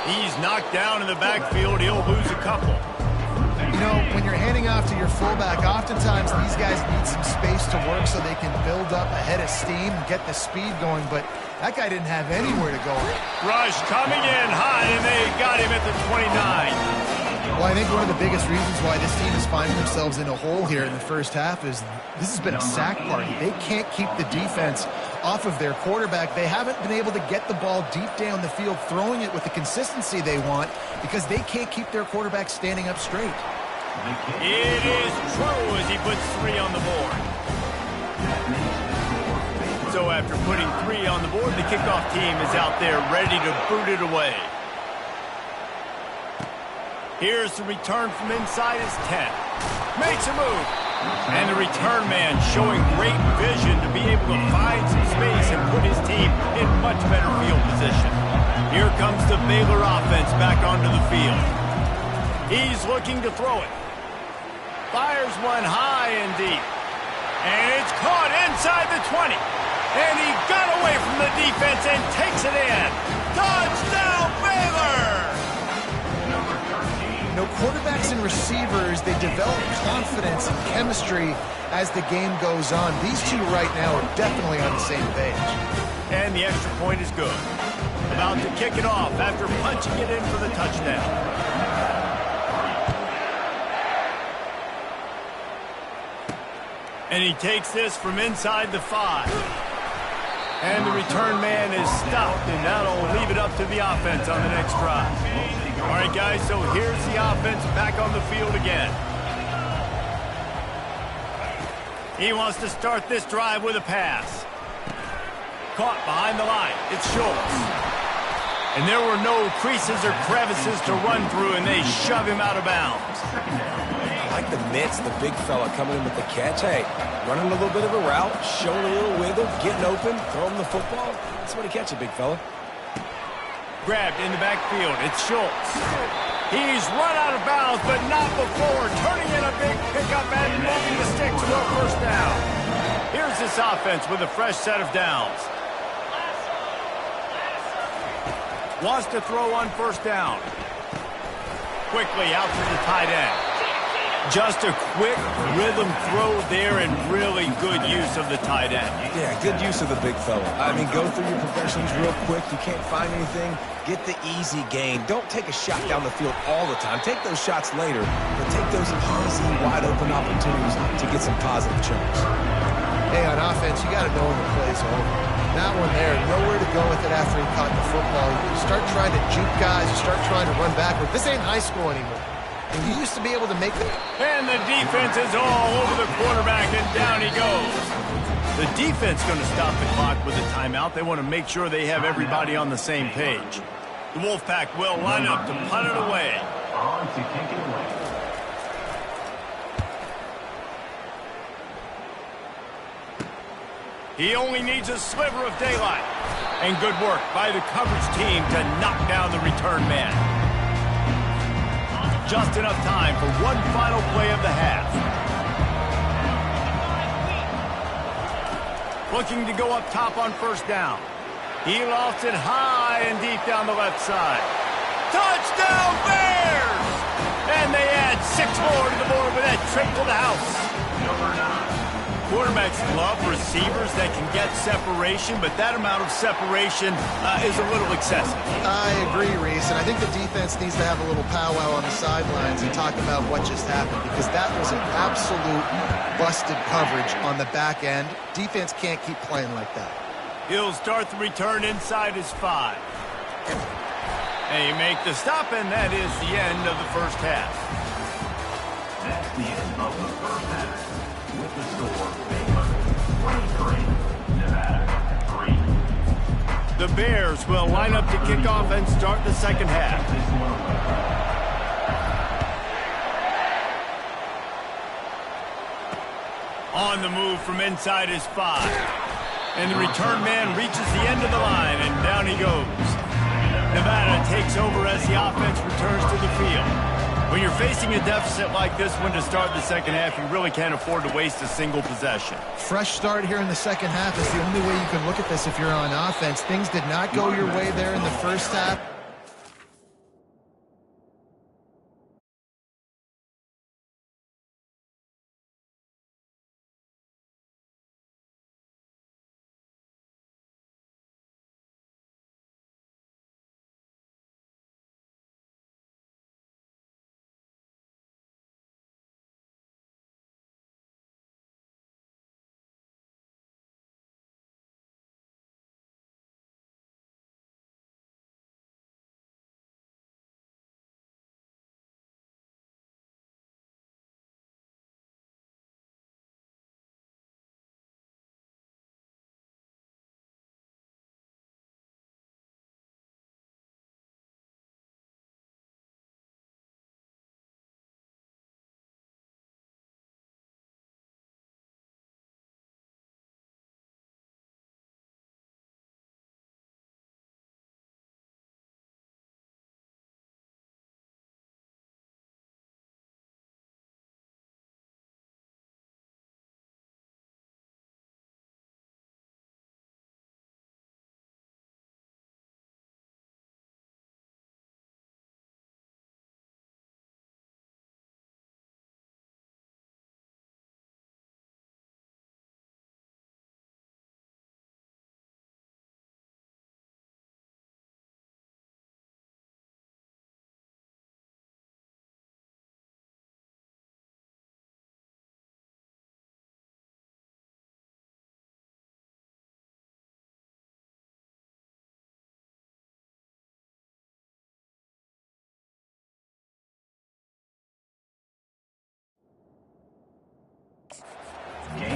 Speaker 1: He's knocked down in the backfield. He'll lose a couple.
Speaker 3: You know, when you're handing off to your fullback, oftentimes these guys need some space to work so they can build up a head of steam and get the speed going, but that guy didn't have anywhere to go.
Speaker 1: Rush coming in high, and they got him at the 29.
Speaker 3: Well, I think one of the biggest reasons why this team is finding themselves in a hole here in the first half is this has been a sack party. They can't keep the defense off of their quarterback. They haven't been able to get the ball deep down the field, throwing it with the consistency they want, because they can't keep their quarterback standing up straight.
Speaker 1: It is true as he puts 3 on the board. So after putting 3 on the board, the kickoff team is out there ready to boot it away. Here's the return from inside his 10. Makes a move. And the return man showing great vision to be able to find some space and put his team in much better field position. Here comes the Baylor offense back onto the field. He's looking to throw it. Fires one high and deep. And it's caught inside the 20. And he got away from the defense and takes it in. Touchdown, Baylor!
Speaker 3: You know, quarterbacks and receivers, they develop confidence and chemistry as the game goes on. These two right now are definitely on the same page.
Speaker 1: And the extra point is good. About to kick it off after punching it in for the touchdown. And he takes this from inside the 5. And the return man is stopped, and that'll leave it up to the offense on the next drive. All right, guys, so here's the offense back on the field again. He wants to start this drive with a pass. Caught behind the line. It's Schultz. And there were no creases or crevices to run through, and they shove him out of bounds.
Speaker 2: I like the mitts, the big fella coming in with the catch. Hey, running a little bit of a route, showing a little wiggle, getting open, throwing the football. That's what he catch it, big fella.
Speaker 1: Grabbed in the backfield. It's Schultz. He's run out of bounds, but not before. Turning in a big pickup and moving the sticks to a first down. Here's this offense with a fresh set of downs. Wants to throw on first down. Quickly out to the tight end. Just a quick rhythm throw there and really good use of the tight end.
Speaker 2: Yeah, good use of the big fella. I mean, go through your progressions real quick. You can't find anything. Get the easy gain. Don't take a shot down the field all the time. Take those shots later, but take those easy, wide-open opportunities to get some positive chunks.
Speaker 3: Hey, on offense, you got to know when the play's over. That one there, nowhere to go with it after he caught the football. You start trying to juke guys. You start trying to run backward. This ain't high school anymore. And you used to be able to make it.
Speaker 1: And the defense is all over the quarterback, and down he goes. The defense going to stop the clock with a timeout. They want to make sure they have everybody on the same page. The Wolfpack will line up to punt it away.
Speaker 4: On to kick it away.
Speaker 1: He only needs a sliver of daylight. And good work by the coverage team to knock down the return man. Just enough time for one final play of the half. Looking to go up top on first down. He lost it high and deep down the left side. Touchdown Bears! And they add 6 more to the board with that trip to the house.
Speaker 4: Number 9.
Speaker 1: Quarterbacks love receivers that can get separation, but that amount of separation is a little excessive.
Speaker 3: I agree, Reese, and I think the defense needs to have a little powwow on the sidelines and talk about what just happened, because that was an absolute busted coverage on the back end. Defense can't keep playing like that.
Speaker 1: He'll start the return inside his 5. And you make the stop, and that is the end of the first half.
Speaker 4: That's the end of the first half. With the score, Baylor 23, Nevada 3.
Speaker 1: The Bears will line up to kick off and start the second half. On the move from inside his 5. And the return man reaches the end of the line, and down he goes. Nevada takes over as the offense returns to the field. When you're facing a deficit like this one to start the second half, you really can't afford to waste a single possession.
Speaker 3: Fresh start here in the second half is the only way you can look at this if you're on offense. Things did not go your way there in the first half.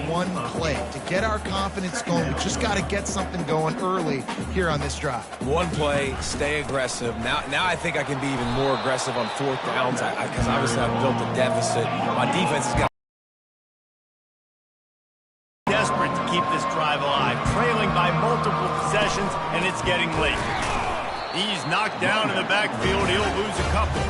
Speaker 3: One play to get our confidence going. We just got to get something going early here on this drive.
Speaker 2: One play, stay aggressive. Now I think I can be even more aggressive on 4th downs because obviously I've built a deficit. My defense has got
Speaker 1: Desperate to keep this drive alive, trailing by multiple possessions, and it's getting late. He's knocked down in the backfield. He'll lose a couple.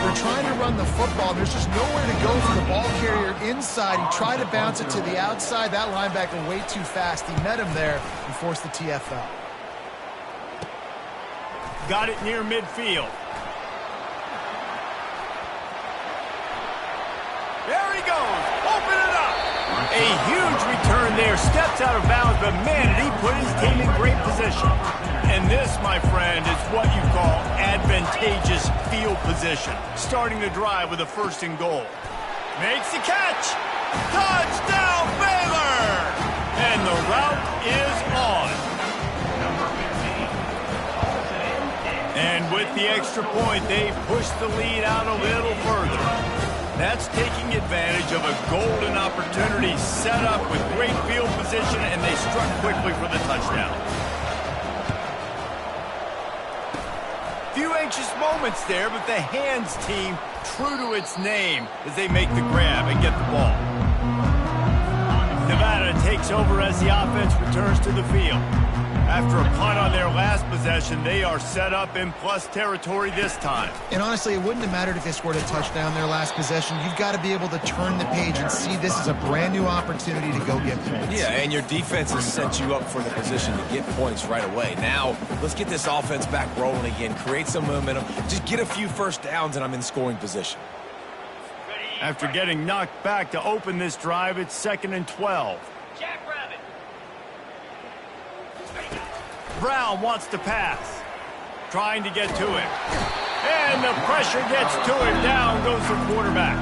Speaker 3: They're trying to run the football. There's just nowhere to go for the ball carrier inside. He tried to bounce it to the outside. That linebacker way too fast. He met him there and forced the TFL.
Speaker 1: Got it near midfield. gets out of bounds, but man, did he put his team in great position. And this, my friend, is what you call advantageous field position. Starting the drive with a 1st and goal. Makes the catch. Touchdown, Baylor! And the route is on. And with the extra point, they've pushed the lead out a little further. That's taking advantage of a golden opportunity set up with great field position, and they struck quickly for the touchdown. Few anxious moments there, but the hands team true to its name as they make the grab and get the ball. Nevada takes over as the offense returns to the field. After a punt on their last possession, they are set up in plus territory this time.
Speaker 3: And honestly, it wouldn't have mattered if they scored a touchdown their last possession. You've got to be able to turn the page and see this as a brand new opportunity to go get points.
Speaker 2: Yeah, and your defense has set you up for the position to get points right away. Now, let's get this offense back rolling again, create some momentum, just get a few first downs, and I'm in scoring position.
Speaker 1: After getting knocked back to open this drive, it's 2nd and 12. Brown wants to pass. Trying to get to him. And the pressure gets to him. Down goes the quarterback.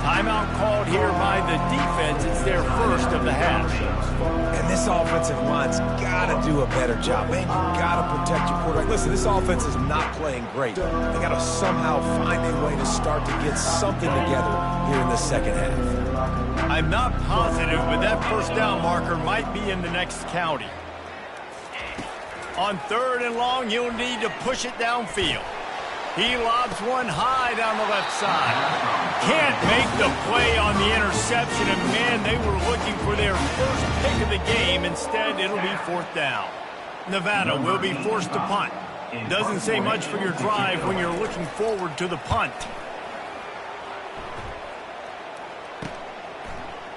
Speaker 1: Timeout called here by the defense. It's their first of the half.
Speaker 2: And this offensive line's got to do a better job. Man, you got to protect your quarterback. Listen, this offense is not playing great. They got to somehow find a way to start to get something together here in the second half.
Speaker 1: I'm not positive, but that first down marker might be in the next county. On 3rd and long, you'll need to push it downfield. He lobs one high down the left side. Can't make the play on the interception, and man, they were looking for their first pick of the game. Instead, it'll be 4th down. Nevada will be forced to punt. Doesn't say much for your drive when you're looking forward to the punt.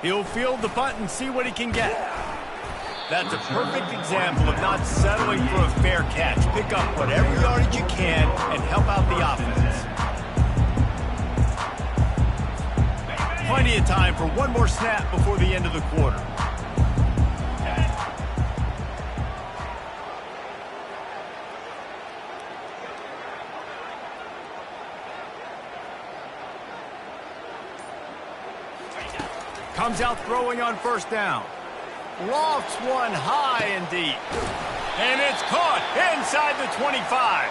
Speaker 1: He'll field the punt and see what he can get. That's a perfect example of not settling for a fair catch. Pick up whatever yardage you can and help out the offense. Plenty of time for one more snap before the end of the quarter. Comes out throwing on 1st down. Lofts one high and deep. And it's caught inside the 25.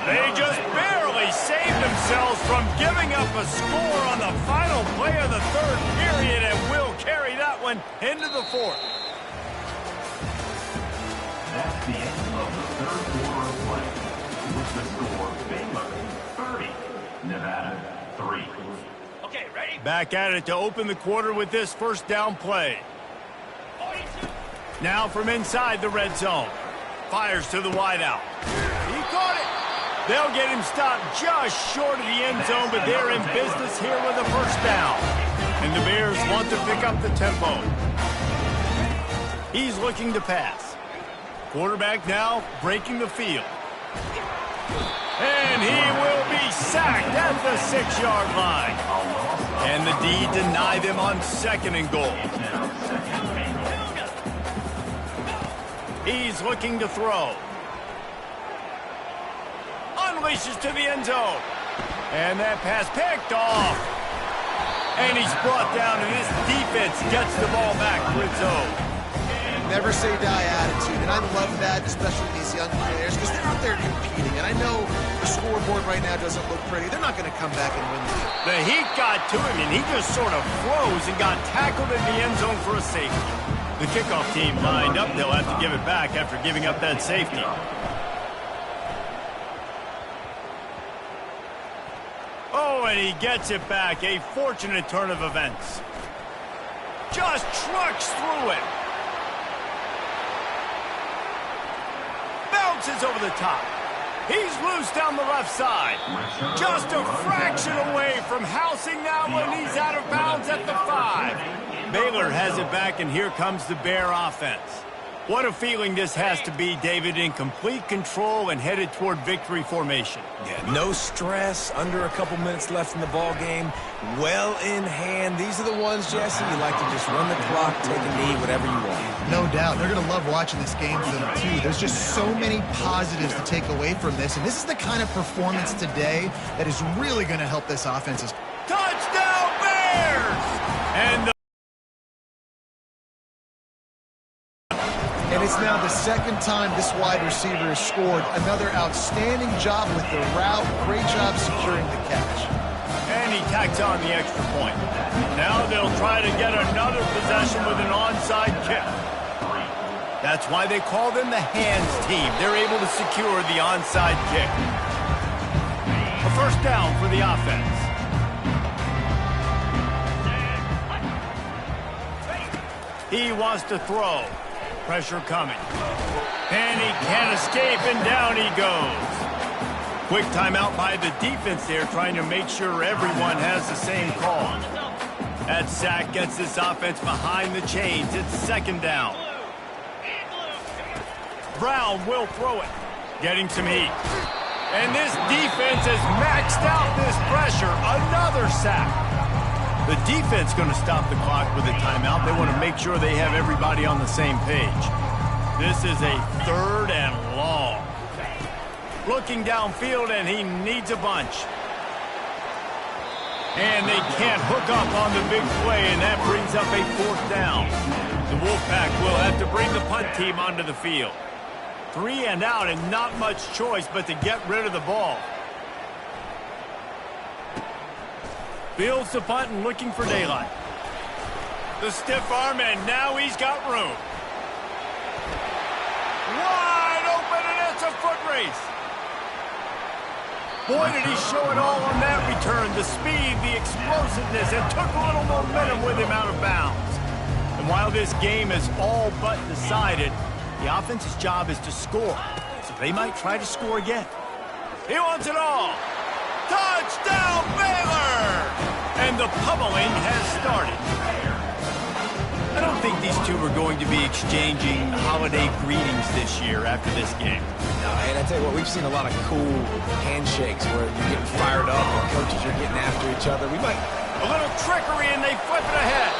Speaker 1: They just barely saved themselves from giving up a score on the final play of the 3rd period and will carry that one into the 4th.
Speaker 4: That's the end of the 3rd quarter of play. With the score, Baylor 30, Nevada 3.
Speaker 1: Okay, ready? Back at it to open the quarter with this first down play. Now from inside the red zone. Fires to the wideout. He caught it. They'll get him stopped just short of the end zone, but they're in business here with a first down. And the Bears want to pick up the tempo. He's looking to pass. Quarterback now breaking the field. And he will be sacked at the 6-yard line. And the D deny them on 2nd and goal. He's looking to throw. Unleashes to the end zone. And that pass picked off. And he's brought down, and this defense gets the ball back for its own.
Speaker 3: Never say die attitude, and I love that, especially these young players, because they're out there competing. And I know the scoreboard right now doesn't look pretty. They're not going to come back and win the game.
Speaker 1: The heat got to him, and he just sort of froze and got tackled in the end zone for a safety. The kickoff team lined up. They'll have to give it back after giving up that safety. Oh, and he gets it back. A fortunate turn of events. Just trucks through it. Bounces over the top. He's loose down the left side. Just a fraction away from housing that one. He's out of bounds at the 5. Baylor has it back, and here comes the Bear offense. What a feeling this has to be, David, in complete control and headed toward victory formation.
Speaker 2: Yeah, no stress, under a couple minutes left in the ball game, well in hand. These are the ones, Jesse, you like to just run the clock, take a knee, whatever you want.
Speaker 3: No doubt. They're going to love watching this game film, too. There's just so many positives to take away from this, and this is the kind of performance today that is really going to help this offense.
Speaker 1: Touchdown, Bears!
Speaker 3: And it's now the second time this wide receiver has scored. Another outstanding job with the route. Great job securing the catch.
Speaker 1: And he tacks on the extra point. Now they'll try to get another possession with an onside kick. That's why they call them the hands team. They're able to secure the onside kick. A first down for the offense. He wants to throw. Pressure coming. And he can't escape, and down he goes. Quick timeout by the defense there, trying to make sure everyone has the same call. That sack gets this offense behind the chains. It's second down. Brown will throw it. Getting some heat. And this defense has maxed out this pressure. Another sack. The defense going to stop the clock with a timeout. They want to make sure they have everybody on the same page. This is a third and long. Looking downfield, and he needs a bunch. And they can't hook up on the big play, and that brings up a fourth down. The Wolfpack will have to bring the punt team onto the field. 3 and out, and not much choice but to get rid of the ball. Fields the punt and looking for daylight. The stiff arm, and now he's got room. Wide open, and it's a foot race. Boy, did he show it all on that return. The speed, the explosiveness, and took a little momentum with him out of bounds. And while this game is all but decided, the offense's job is to score. So they might try to score again. He wants it all. Touchdown, Baylor! And the pummeling has started. I don't think these two are going to be exchanging holiday greetings this year after this game.
Speaker 2: No, and I tell you what, we've seen a lot of cool handshakes where you're getting fired up and coaches are getting after each other. We might...
Speaker 1: A little trickery, and they flip it ahead.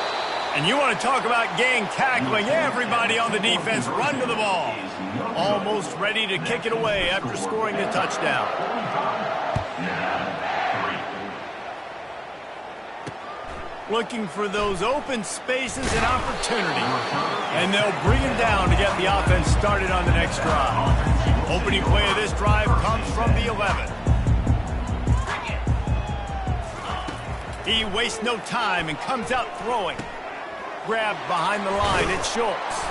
Speaker 1: And you want to talk about gang tackling. Everybody on the defense run to the ball. Almost ready to kick it away after scoring the touchdown. Looking for those open spaces and opportunity. And they'll bring him down to get the offense started on the next drive. Opening play of this drive comes from the 11. He wastes no time and comes out throwing. Grabbed behind the line, it's Schultz.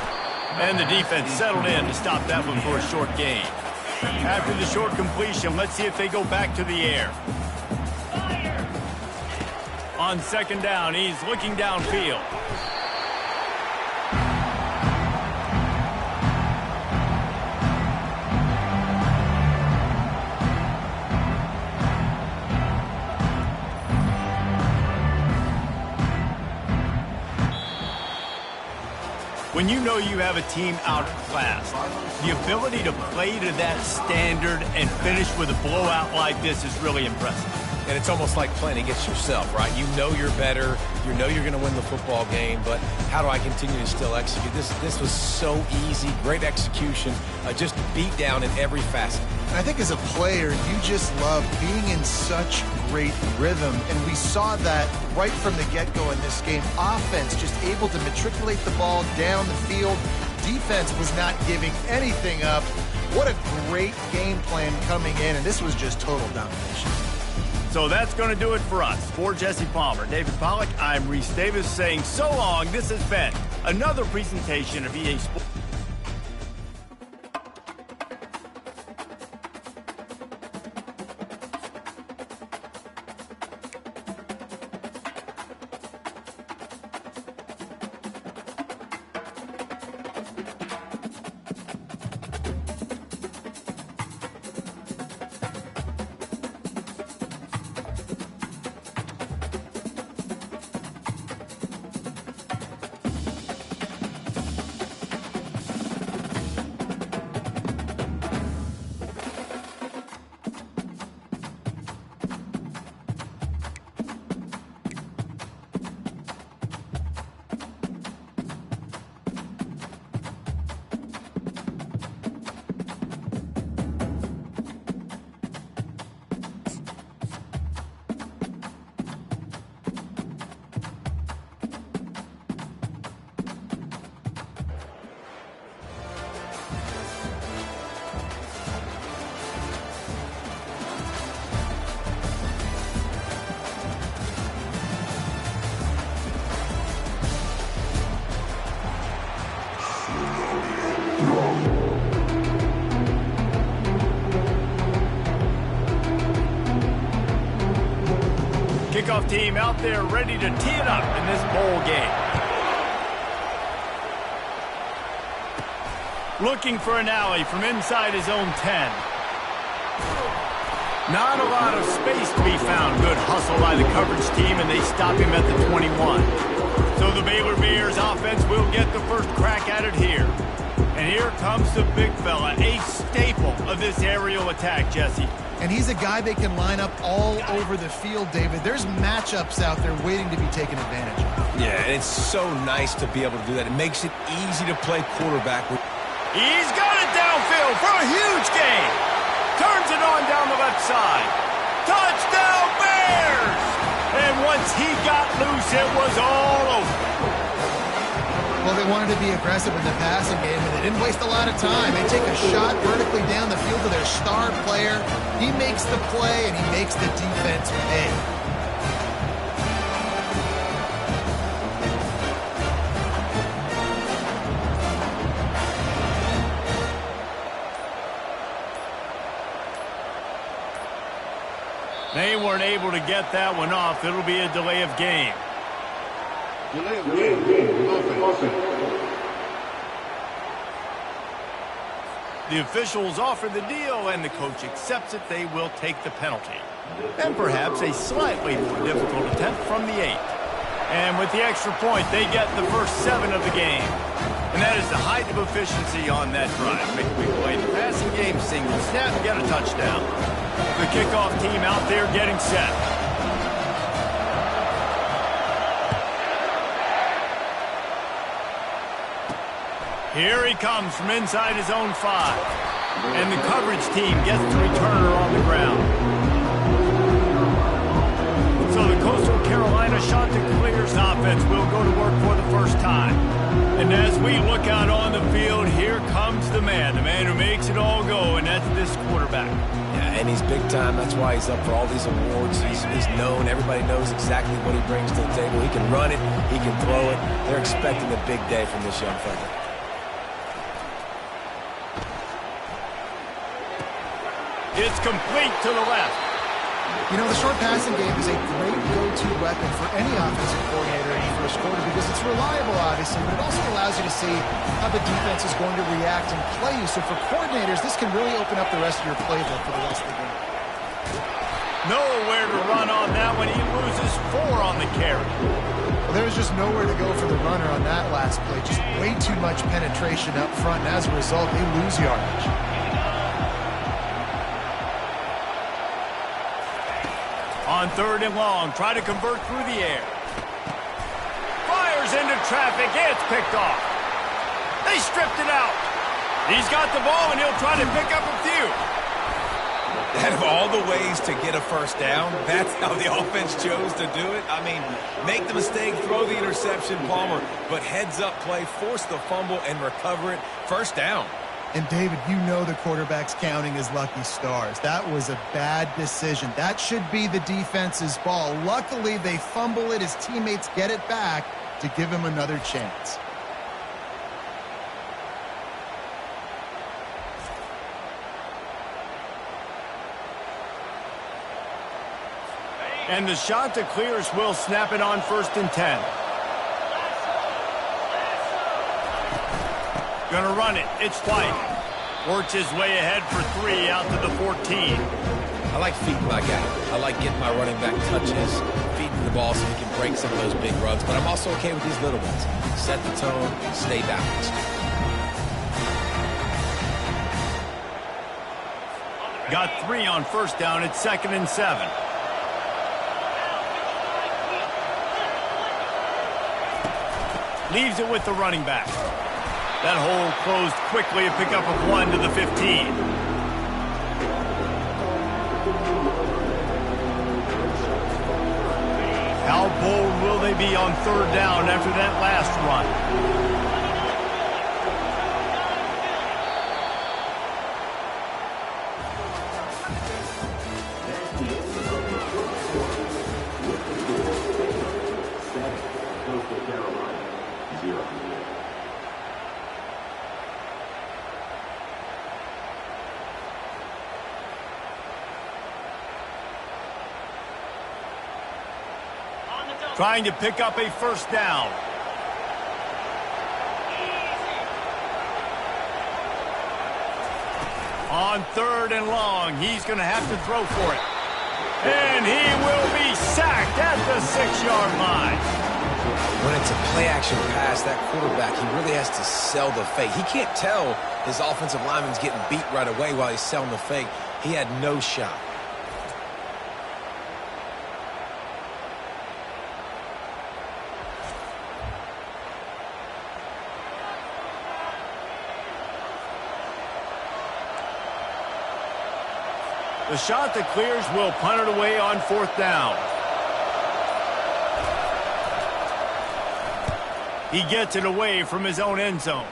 Speaker 1: And the defense settled in to stop that one for a short gain. After the short completion, let's see if they go back to the air. On second down, he's looking downfield. When you know you have a team outclassed, the ability to play to that standard and finish with a blowout like this is really impressive.
Speaker 2: And it's almost like playing against yourself, right? You know you're better. You know you're going to win the football game, but how do I continue to still execute? This was so easy. Great execution. Just beat down in every facet.
Speaker 3: And I think as a player, you just love being in such great rhythm. And we saw that right from the get-go in this game. Offense just able to matriculate the ball down the field. Defense was not giving anything up. What a great game plan coming in, and this was just total domination.
Speaker 1: So that's going to do it for us. For Jesse Palmer, David Pollack, I'm Reese Davis saying so long. This has been another presentation of EA Sports. Kickoff team out there ready to tee it up in this bowl game. Looking for an alley from inside his own 10. Not a lot of space to be found. Good hustle by the coverage team, and they stop him at the 21. So the Baylor Bears offense will get the first crack at it here. And here comes the big fella, a staple of this aerial attack, Jesse.
Speaker 3: And he's a guy they can line up all over the field, David. There's matchups out there waiting to be taken advantage of.
Speaker 2: Yeah, and it's so nice to be able to do that. It makes it easy to play quarterback.
Speaker 1: He's got it downfield for a huge gain. Turns it on down the left side. Touchdown Bears! And once he got loose, it was all over.
Speaker 3: Well, they wanted to be aggressive in the passing game, and they didn't waste a lot of time. They take a shot vertically down the field to their star player. He makes the play, and he makes the defense pay.
Speaker 1: They weren't able to get that one off. It'll be a delay of game.
Speaker 5: Delay of game. Offense.
Speaker 1: The officials offer the deal, and the coach accepts it. They will take the penalty. And perhaps a slightly more difficult attempt from the 8. And with the extra point, they get the first 7 of the game. And that is the height of efficiency on that drive. Make a big play in the passing game, single snap, get a touchdown. The kickoff team out there getting set. Here he comes from inside his own 5. And the coverage team gets the returner on the ground. So the Coastal Carolina Chanticleers offense will go to work for the first time. And as we look out on the field, here comes the man who makes it all go, and that's this quarterback.
Speaker 2: Yeah, and he's big time. That's why he's up for all these awards. He's known. Everybody knows exactly what he brings to the table. He can run it. He can throw it. They're expecting a big day from this young fella.
Speaker 1: It's complete to the left.
Speaker 3: You know, the short passing game is a great go-to weapon for any offensive coordinator in the first quarter because it's reliable, obviously, but it also allows you to see how the defense is going to react and play you. So for coordinators, this can really open up the rest of your playbook for the rest of the game.
Speaker 1: Nowhere to run on that one. He loses 4 on the carry.
Speaker 3: Well, there was just nowhere to go for the runner on that last play. Just way too much penetration up front, and as a result, they lose yardage.
Speaker 1: On 3rd and long, try to convert through the air. Fires into traffic, it's picked off. They stripped it out. He's got the ball, and he'll try to pick up a few.
Speaker 2: Out of all the ways to get a first down, that's how the offense chose to do it. I mean, make the mistake, throw the interception, Palmer, but heads-up play, force the fumble, and recover it. First down.
Speaker 3: And, David, you know the quarterback's counting his lucky stars. That was a bad decision. That should be the defense's ball. Luckily, they fumble it. His teammates get it back to give him another chance.
Speaker 1: And the Chanticleers will snap it on 1st and 10. Gonna run it. It's White. Works his way ahead for 3 out to the 14.
Speaker 2: I like feeding my guy. I like getting my running back touches, feeding the ball so he can break some of those big runs. But I'm also okay with these little ones. Set the tone, stay balanced.
Speaker 1: Got 3 on 1st down. It's 2nd and 7. Leaves it with the running back. That hole closed quickly, a pickup of 1 to the 15. How bold will they be on 3rd down after that last run? Trying to pick up a first down. On 3rd and long, he's going to have to throw for it. And he will be sacked at the 6-yard line.
Speaker 2: When it's a play-action pass, that quarterback, he really has to sell the fake. He can't tell his offensive lineman's getting beat right away while he's selling the fake. He had no shot.
Speaker 1: The shot that clears will punt it away on 4th down. He gets it away from his own end zone.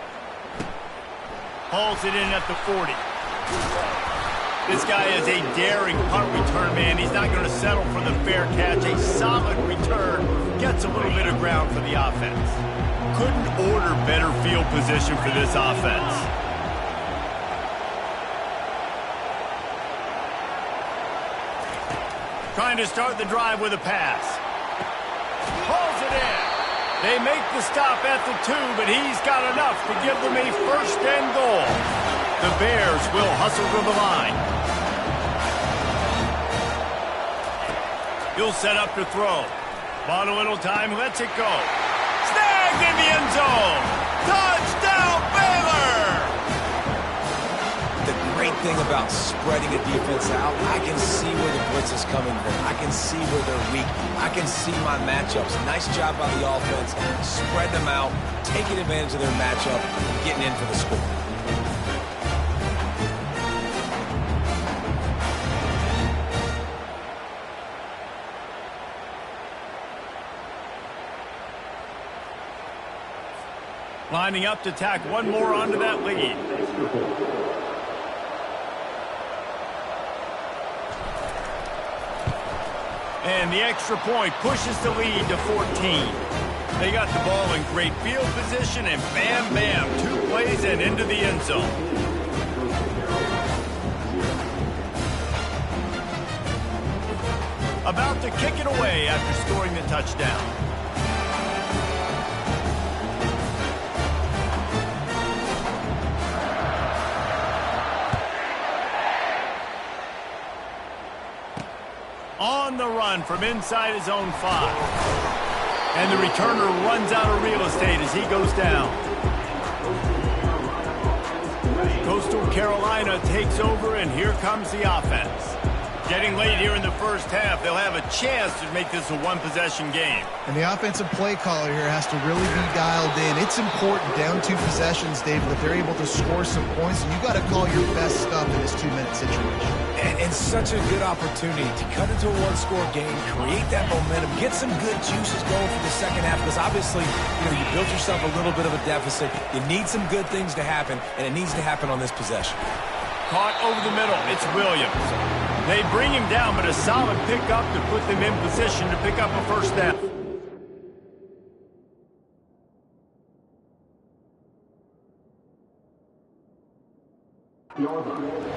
Speaker 1: Hauls it in at the 40. This guy is a daring punt return man. He's not going to settle for the fair catch. A solid return. Gets a little bit of ground for the offense. Couldn't order better field position for this offense. Trying to start the drive with a pass. Pulls it in. They make the stop at the 2, but he's got enough to give them a 1st and goal. The Bears will hustle to the line. He'll set up to throw. Bought a little time, lets it go. Snagged in the end zone. Touchdown, Baylor!
Speaker 2: The great thing about spreading a defense out, I can see where the blitz is coming from. I can see where they're weak. I can see my matchups. Nice job by the offense. Spread them out, taking advantage of their matchup, and getting in for the score.
Speaker 1: Lining up to tack one more onto that lead. And the extra point pushes the lead to 14. They got the ball in great field position, and bam, bam, 2 plays and into the end zone. About to kick it away after scoring the touchdown. On the run from inside his own 5. And the returner runs out of real estate as he goes down. Coastal Carolina takes over, and here comes the offense. Getting late here in the first half, they'll have a chance to make this a one-possession game.
Speaker 3: And the offensive play caller here has to really be dialed in. It's important down 2 possessions, David, that they're able to score some points, and you got to call your best stuff in this 2-minute situation.
Speaker 2: And such a good opportunity to cut into a 1-score game, create that momentum, get some good juices going for the second half, because obviously, you built yourself a little bit of a deficit. You need some good things to happen, and it needs to happen on this possession.
Speaker 1: Caught over the middle. It's Williams. They bring him down, but a solid pickup to put them in position to pick up a first down.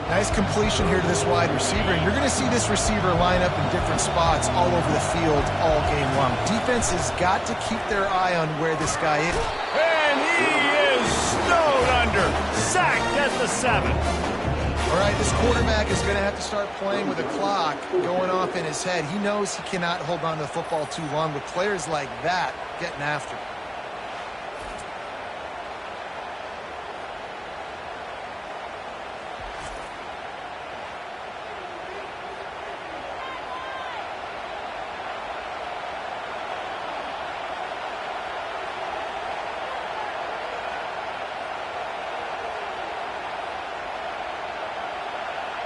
Speaker 3: Nice completion here to this wide receiver, and you're going to see this receiver line up in different spots all over the field all game long. Defense has got to keep their eye on where this guy is.
Speaker 1: And he is snowed under. Sacked at the 7.
Speaker 3: All right, this quarterback is going to have to start playing with a clock going off in his head. He knows he cannot hold on to the football too long with players like that getting after him.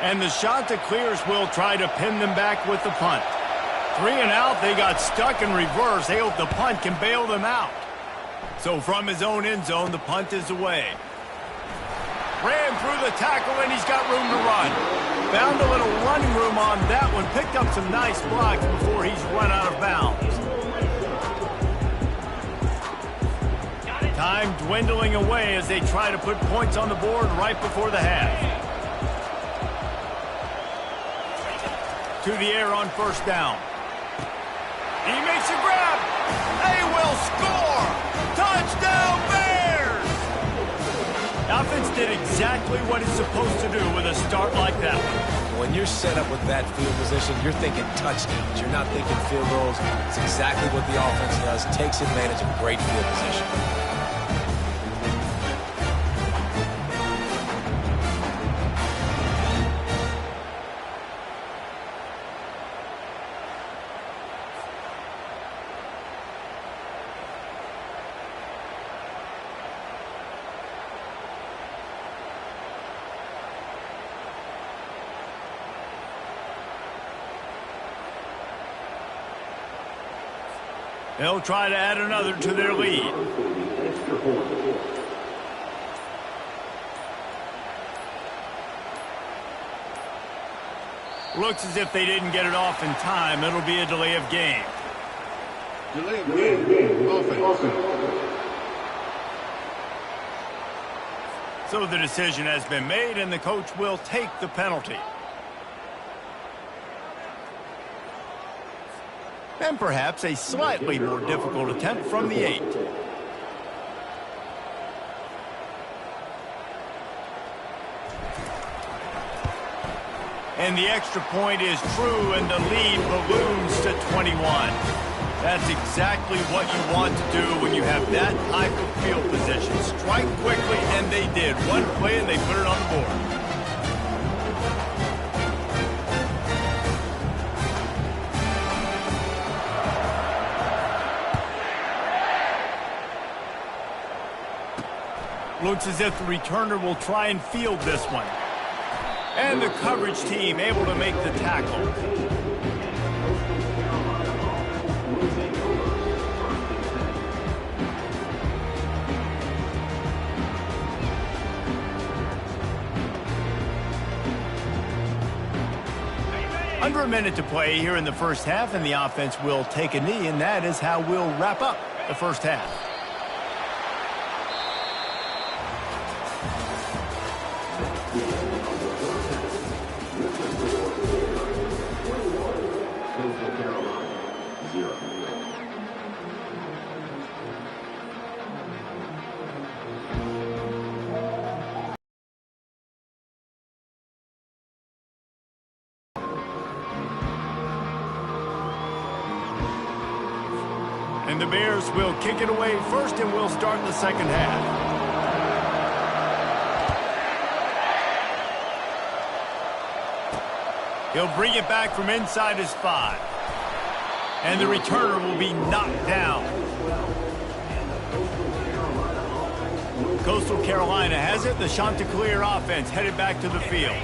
Speaker 1: And the shot that clears will try to pin them back with the punt. 3 and out, they got stuck in reverse. They hope the punt can bail them out. So from his own end zone, the punt is away. Ran through the tackle, and he's got room to run. Found a little running room on that one. Picked up some nice blocks before he's run out of bounds. Time dwindling away as they try to put points on the board right before the half. To the air on first down. He makes a grab. did exactly what it's supposed to do with a start like that one.
Speaker 2: When you're set up with that field position, you're thinking touchdowns. You're not thinking field goals. It's exactly what the offense does. Takes advantage of great field position.
Speaker 1: They'll try to add another to their lead. Looks as if they didn't get it off in time. It'll be a delay of game.
Speaker 5: Delay of game. Offense.
Speaker 1: So the decision has been made, and the coach will take the penalty. And perhaps a slightly more difficult attempt from the 8. And the extra point is true, and the lead balloons to 21. That's exactly what you want to do when you have that type of field position. Strike quickly, and they did. One play, and they put it on the board. Looks as if the returner will try and field this one. And the coverage team able to make the tackle. Under a minute to play here in the first half, and the offense will take a knee, and that is how we'll wrap up the first half. And the Bears will kick it away first, and we'll start the second half. He'll bring it back from inside his 5. And the returner will be knocked down. Coastal Carolina has it. The Chanticleer offense headed back to the field.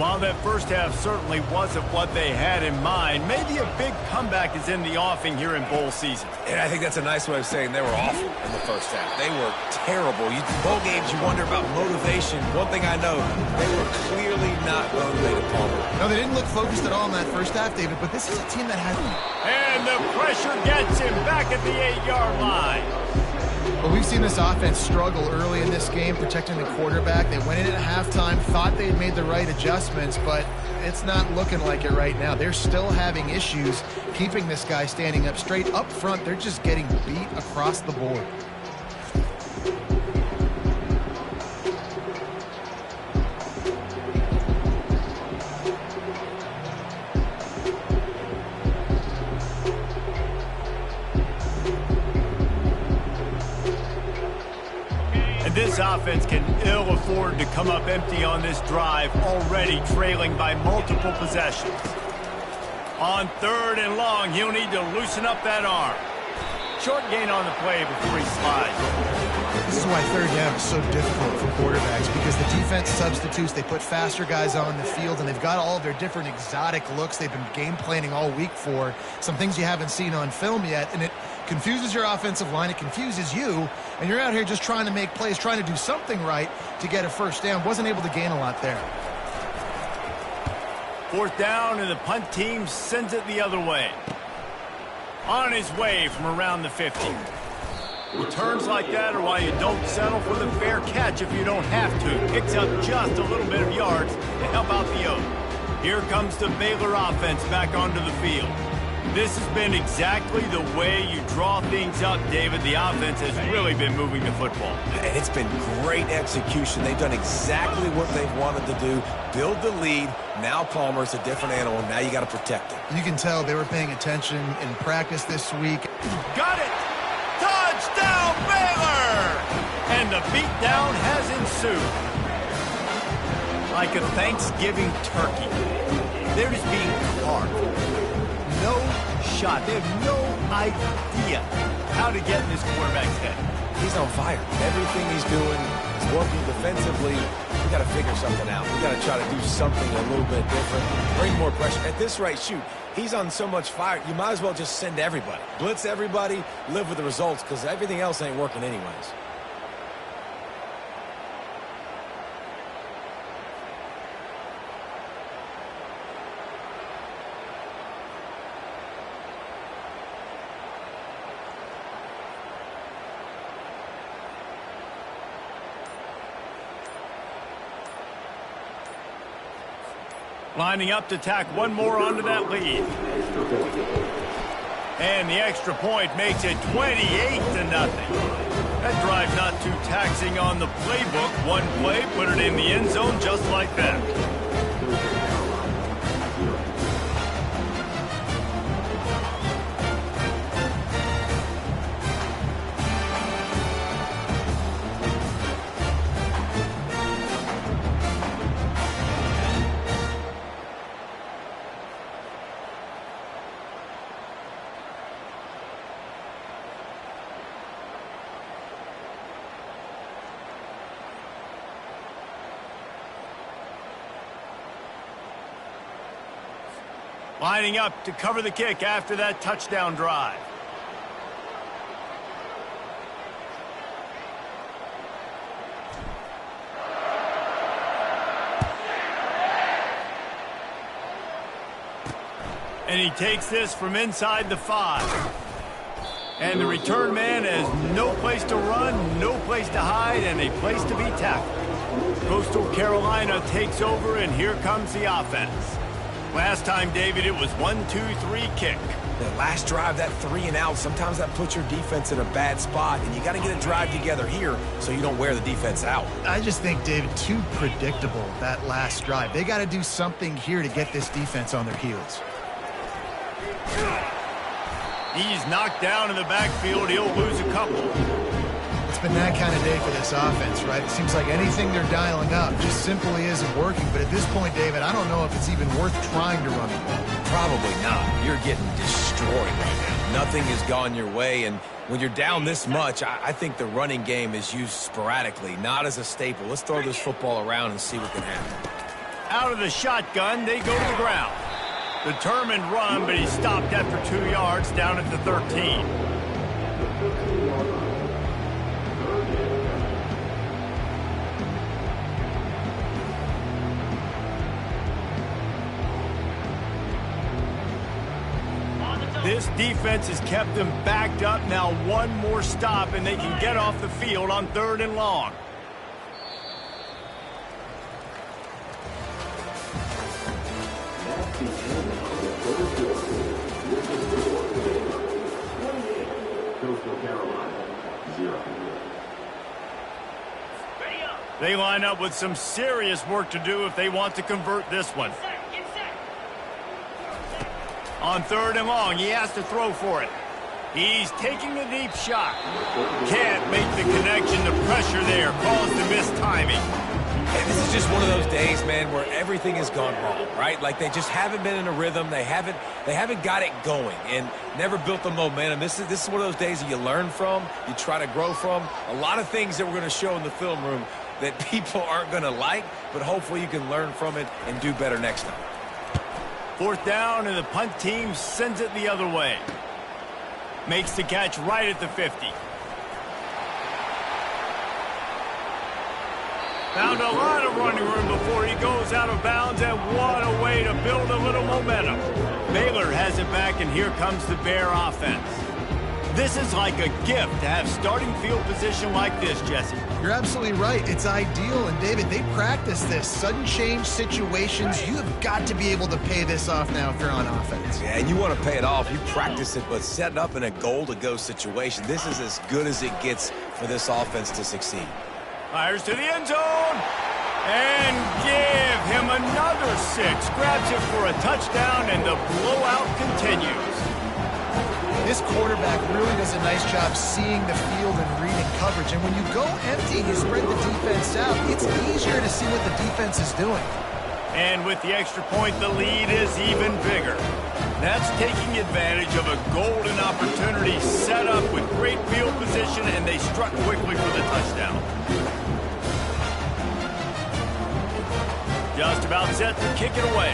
Speaker 1: While that first half certainly wasn't what they had in mind, maybe a big comeback is in the offing here in bowl season.
Speaker 2: And I think that's a nice way of saying they were awful in the first half. They were terrible. Bowl games, you wonder about motivation. One thing I know, they were clearly not motivated, Palmer.
Speaker 3: No, they didn't look focused at all in that first half, David, but this is a team that has...
Speaker 1: And the pressure gets him back at the 8-yard line.
Speaker 3: Well, we've seen this offense struggle early in this game, protecting the quarterback. They went in at halftime, thought they had made the right adjustments, but it's not looking like it right now. They're still having issues keeping this guy standing up straight. Up front, they're just getting beat across the board.
Speaker 1: This offense can ill afford to come up empty on this drive, already trailing by multiple possessions. On 3rd and long, he'll need to loosen up that arm. Short gain on the play before he slides.
Speaker 3: This is why 3rd down is so difficult for quarterbacks, because the defense substitutes. They put faster guys on the field, and they've got all of their different exotic looks they've been game planning all week for. Some things you haven't seen on film yet, and it confuses your offensive line. It confuses you, and you're out here just trying to make plays, trying to do something right to get a first down. Wasn't able to gain a lot there.
Speaker 1: 4th down, and the punt team sends it the other way. On his way from around the 50. Returns like that are why you don't settle for the fair catch if you don't have to. Picks up just a little bit of yards to help out the Oak. Here comes the Baylor offense back onto the field. This has been exactly the way you draw things up, David. The offense has really been moving the football.
Speaker 2: And it's been great execution. They've done exactly what they've wanted to do. Build the lead. Now Palmer's a different animal. Now you got to protect him.
Speaker 3: You can tell they were paying attention in practice this week.
Speaker 1: Got it! Touchdown, Baylor! And the beatdown has ensued. Like a Thanksgiving turkey. They're just being carved. No shot. They have no idea how to get in this quarterback's head.
Speaker 2: He's on fire. Everything he's doing is working defensively. We got to figure something out. We got to try to do something a little bit different. Bring more pressure. At this rate, shoot, he's on so much fire, you might as well just send everybody. Blitz everybody, live with the results, because everything else ain't working anyways.
Speaker 1: Lining up to tack one more onto that lead. And the extra point makes it 28-0. That drive not too taxing on the playbook. One play, put it in the end zone just like that. Lining up to cover the kick after that touchdown drive. And he takes this from inside the 5. And the return man has no place to run, no place to hide, and a place to be tackled. Coastal Carolina takes over, and here comes the offense. Last time, David, it was 1-2-3 kick.
Speaker 2: The last drive, that 3 and out, sometimes that puts your defense in a bad spot, and you got to get a drive together here so you don't wear the defense out.
Speaker 3: I just think, David, too predictable, that last drive. They got to do something here to get this defense on their heels.
Speaker 1: He's knocked down in the backfield. He'll lose a couple.
Speaker 3: It's been that kind of day for this offense, right? It seems like anything they're dialing up just simply isn't working. But at this point, David, I don't know if it's even worth trying to run the ball.
Speaker 2: Probably not. You're getting destroyed right now. Nothing has gone your way, and when you're down this much, I think the running game is used sporadically, not as a staple. Let's throw this football around and see what can happen.
Speaker 1: Out of the shotgun, they go to the ground. Determined run, but he stopped after 2 yards down at the 13. This defense has kept them backed up. Now one more stop, and they can get off the field on 3rd and long. They line up with some serious work to do if they want to convert this one. On 3rd and long, he has to throw for it. He's taking a deep shot. Can't make the connection. The pressure there caused the missed timing.
Speaker 2: And this is just one of those days, man, where everything has gone wrong, right? Like they just haven't been in a rhythm. They haven't got it going and never built the momentum. This is one of those days that you learn from, you try to grow from. A lot of things that we're going to show in the film room that people aren't going to like, but hopefully you can learn from it and do better next time.
Speaker 1: 4th down, and the punt team sends it the other way. Makes the catch right at the 50. Found a lot of running room before he goes out of bounds, and what a way to build a little momentum. Baylor has it back, and here comes the Bear offense. This is like a gift to have starting field position like this, Jesse.
Speaker 3: You're absolutely right. It's ideal. And, David, they practice this. Sudden change situations, you have got to be able to pay this off now if you're on offense.
Speaker 2: Yeah, and you want to pay it off. You practice it, but setting up in a goal-to-go situation, this is as good as it gets for this offense to succeed.
Speaker 1: Fires to the end zone. And give him another 6. Grabs it for a touchdown, and the blowout continues.
Speaker 3: This quarterback really does a nice job seeing the field and reading coverage. And when you go empty and you spread the defense out, it's easier to see what the defense is doing.
Speaker 1: And with the extra point, the lead is even bigger. That's taking advantage of a golden opportunity set up with great field position, and they struck quickly for the touchdown. Just about set to kick it away.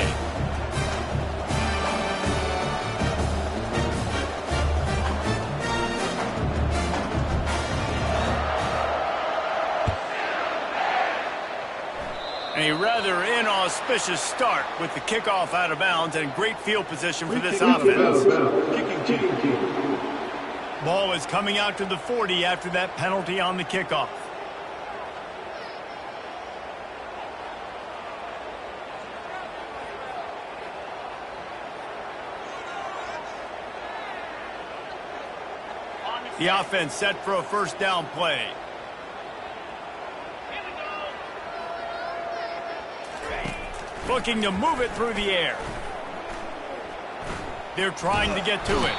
Speaker 1: A rather inauspicious start with the kickoff out of bounds and great field position for this offense. Ball is coming out to the 40 after that penalty on the kickoff. The offense set for a first down play. Looking to move it through the air. They're trying to get to it.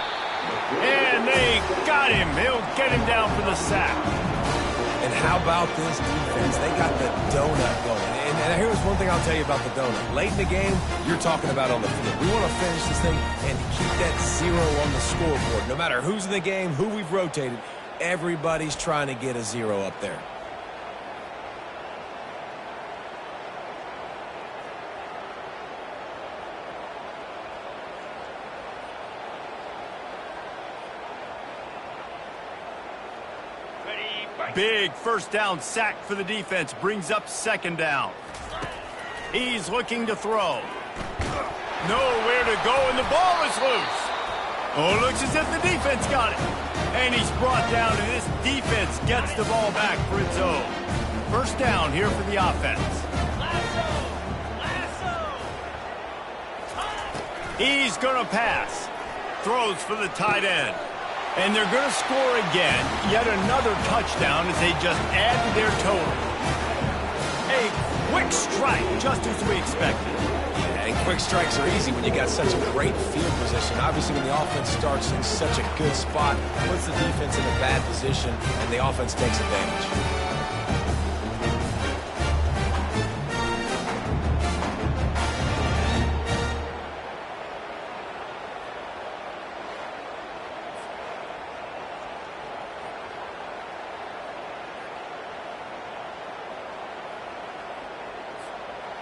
Speaker 1: And they got him. He'll get him down for the sack.
Speaker 2: And how about this defense? They got the donut going. And here's one thing I'll tell you about the donut. Late in the game, you're talking about on the field. We want to finish this thing and keep that 0 on the scoreboard. No matter who's in the game, who we've rotated, everybody's trying to get a 0 up there.
Speaker 1: Big first down sack for the defense. Brings up second down. He's looking to throw. Nowhere to go, and the ball is loose. Oh, it looks as if the defense got it. And he's brought down, and this defense gets the ball back for its own. First down here for the offense. He's going to pass. Throws for the tight end. And they're going to score again. Yet another touchdown as they just add to their total. A quick strike, just as we expected.
Speaker 2: Yeah, and quick strikes are easy when you got such a great field position. Obviously, when the offense starts in such a good spot, puts the defense in a bad position, and the offense takes advantage.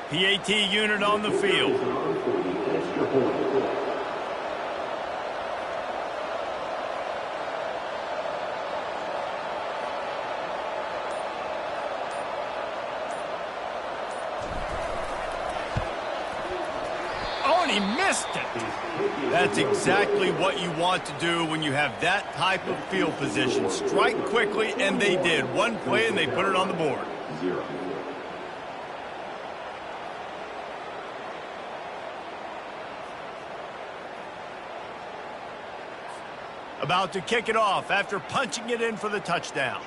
Speaker 1: PAT unit on the field. Oh, and he missed it. That's exactly what you want to do when you have that type of field position. Strike quickly, and they did. One play, and they put it on the board.
Speaker 4: 0.
Speaker 1: About to kick it off after punching it in for the touchdown.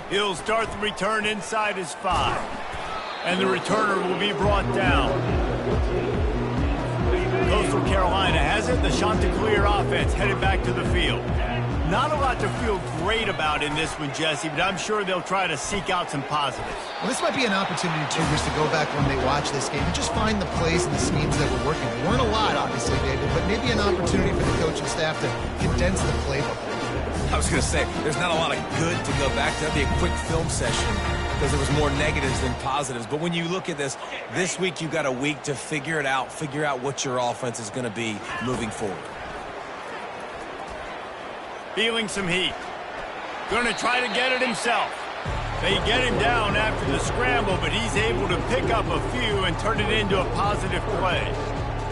Speaker 1: He'll start the return inside his 5. And the returner will be brought down. Coastal Carolina has it. The Chanticleer offense headed back to the field. Not a lot to feel great about in this one, Jesse, but I'm sure they'll try to seek out some positives.
Speaker 3: Well, this might be an opportunity, too, just to go back when they watch this game and just find the plays and the schemes that were working. There weren't a lot, obviously, David, but maybe an opportunity for the coaching staff to condense the playbook.
Speaker 2: I was going to say, there's not a lot of good to go back to. That'd be a quick film session because there was more negatives than positives. But when you look at this week you've got a week to figure it out, figure out what your offense is going to be moving forward.
Speaker 1: Feeling some heat. Going to try to get it himself. They get him down after the scramble, but he's able to pick up a few and turn it into a positive play.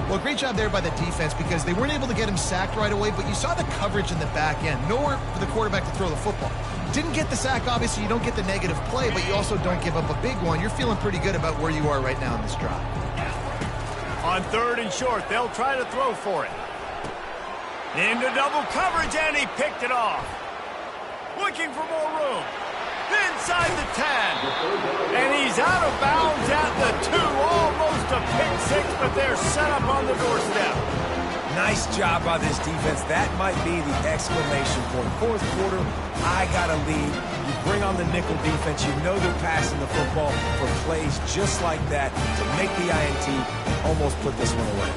Speaker 3: Well, great job there by the defense because they weren't able to get him sacked right away, but you saw the coverage in the back end. Nowhere for the quarterback to throw the football. Didn't get the sack, obviously. You don't get the negative play, but you also don't give up a big one. You're feeling pretty good about where you are right now in this drive.
Speaker 1: On 3rd and short, they'll try to throw for it. Into double coverage, and he picked it off. Looking for more room. Inside the 10. And he's out of bounds at the 2. Almost a pick six, but they're set up on the doorstep.
Speaker 2: Nice job by this defense. That might be the exclamation point. 4th quarter, I got a lead. You bring on the nickel defense. You know they're passing the football for plays just like that to make the INT and almost put this one away.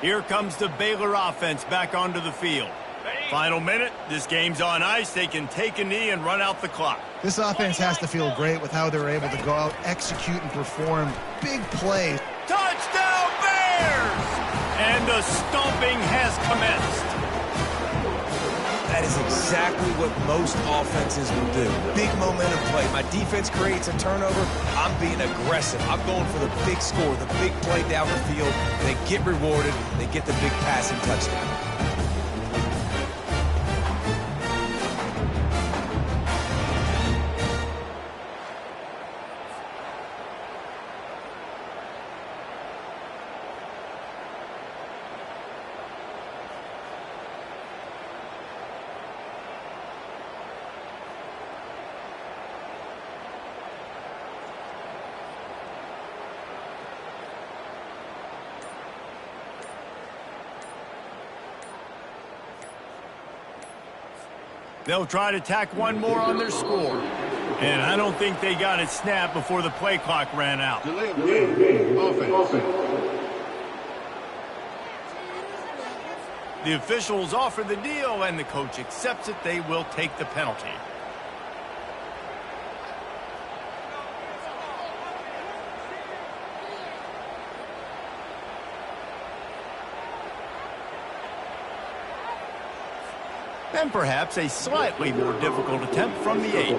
Speaker 1: Here comes the Baylor offense back onto the field. Final minute, this game's on ice. They can take a knee and run out the clock.
Speaker 3: This offense has to feel great with how they're able to go out, execute, and perform big plays.
Speaker 1: Touchdown Bears! And the stomping has commenced.
Speaker 2: That is exactly what most offenses will do. Big momentum play. My defense creates a turnover. I'm being aggressive. I'm going for the big score, the big play down the field. They get rewarded. They get the big passing touchdown.
Speaker 1: They'll try to tack one more on their score. And I don't think they got it snapped before the play clock ran out.
Speaker 5: Delay of game. Offense.
Speaker 1: The officials offer the deal, and the coach accepts it. They will take the penalty. And perhaps a slightly more difficult attempt from the 8.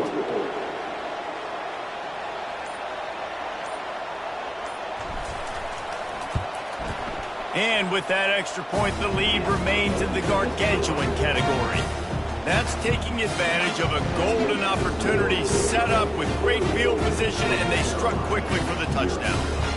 Speaker 1: And with that extra point, the lead remains in the gargantuan category. That's taking advantage of a golden opportunity set up with great field position, and they struck quickly for the touchdown.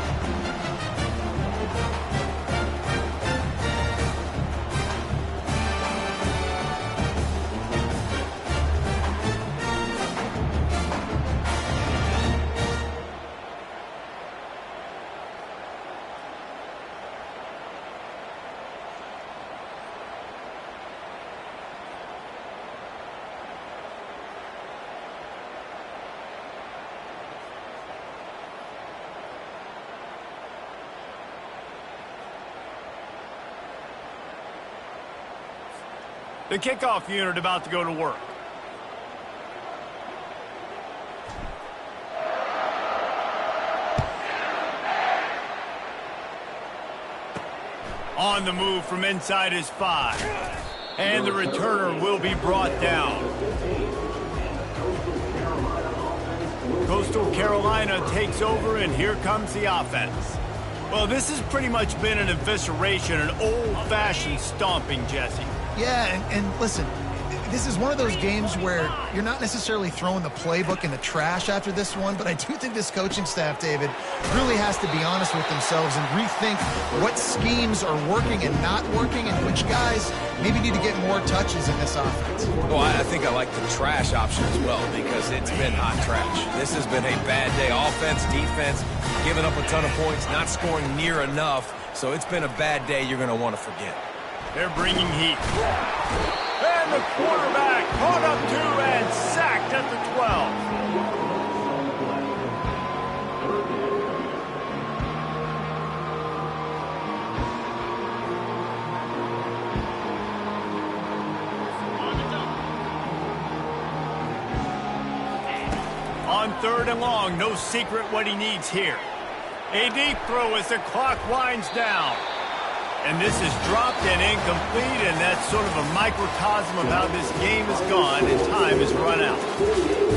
Speaker 1: The kickoff unit about to go to work. On the move from inside his 5. And the returner will be brought down. Coastal Carolina takes over, and here comes the offense. Well, this has pretty much been an evisceration, an old-fashioned stomping, Jesse.
Speaker 3: Yeah, and listen, this is one of those games where you're not necessarily throwing the playbook in the trash after this one, but I do think this coaching staff, David, really has to be honest with themselves and rethink what schemes are working and not working and which guys maybe need to get more touches in this offense.
Speaker 2: Well, I think I like the trash option as well because it's been hot trash. This has been a bad day. Offense, defense, giving up a ton of points, not scoring near enough. So it's been a bad day you're going to want to forget.
Speaker 1: They're bringing heat. And the quarterback caught up to and sacked at the 12. On 3rd and long, no secret what he needs here. A deep throw as the clock winds down. And this is dropped and incomplete, and that's sort of a microcosm of how this game has gone and time has run out.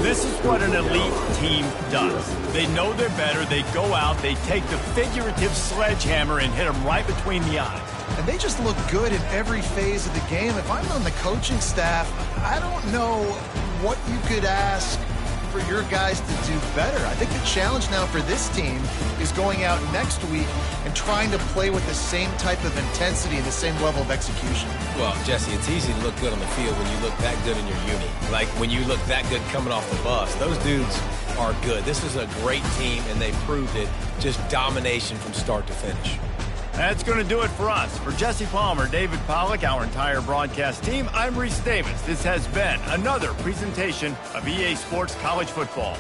Speaker 1: This is what an elite team does. They know they're better. They go out, they take the figurative sledgehammer and hit them right between the eyes.
Speaker 3: And they just look good in every phase of the game. If I'm on the coaching staff, I don't know what you could ask for your guys to do better. I think the challenge now for this team is going out next week and trying to play with the same type of intensity and the same level of execution.
Speaker 2: Well, Jesse, it's easy to look good on the field when you look that good in your uni. Like when you look that good coming off the bus. Those dudes are good. This is a great team, and they proved it. Just domination from start to finish.
Speaker 1: That's going to do it for us. For Jesse Palmer, David Pollack, our entire broadcast team, I'm Reese Davis. This has been another presentation of EA Sports College Football.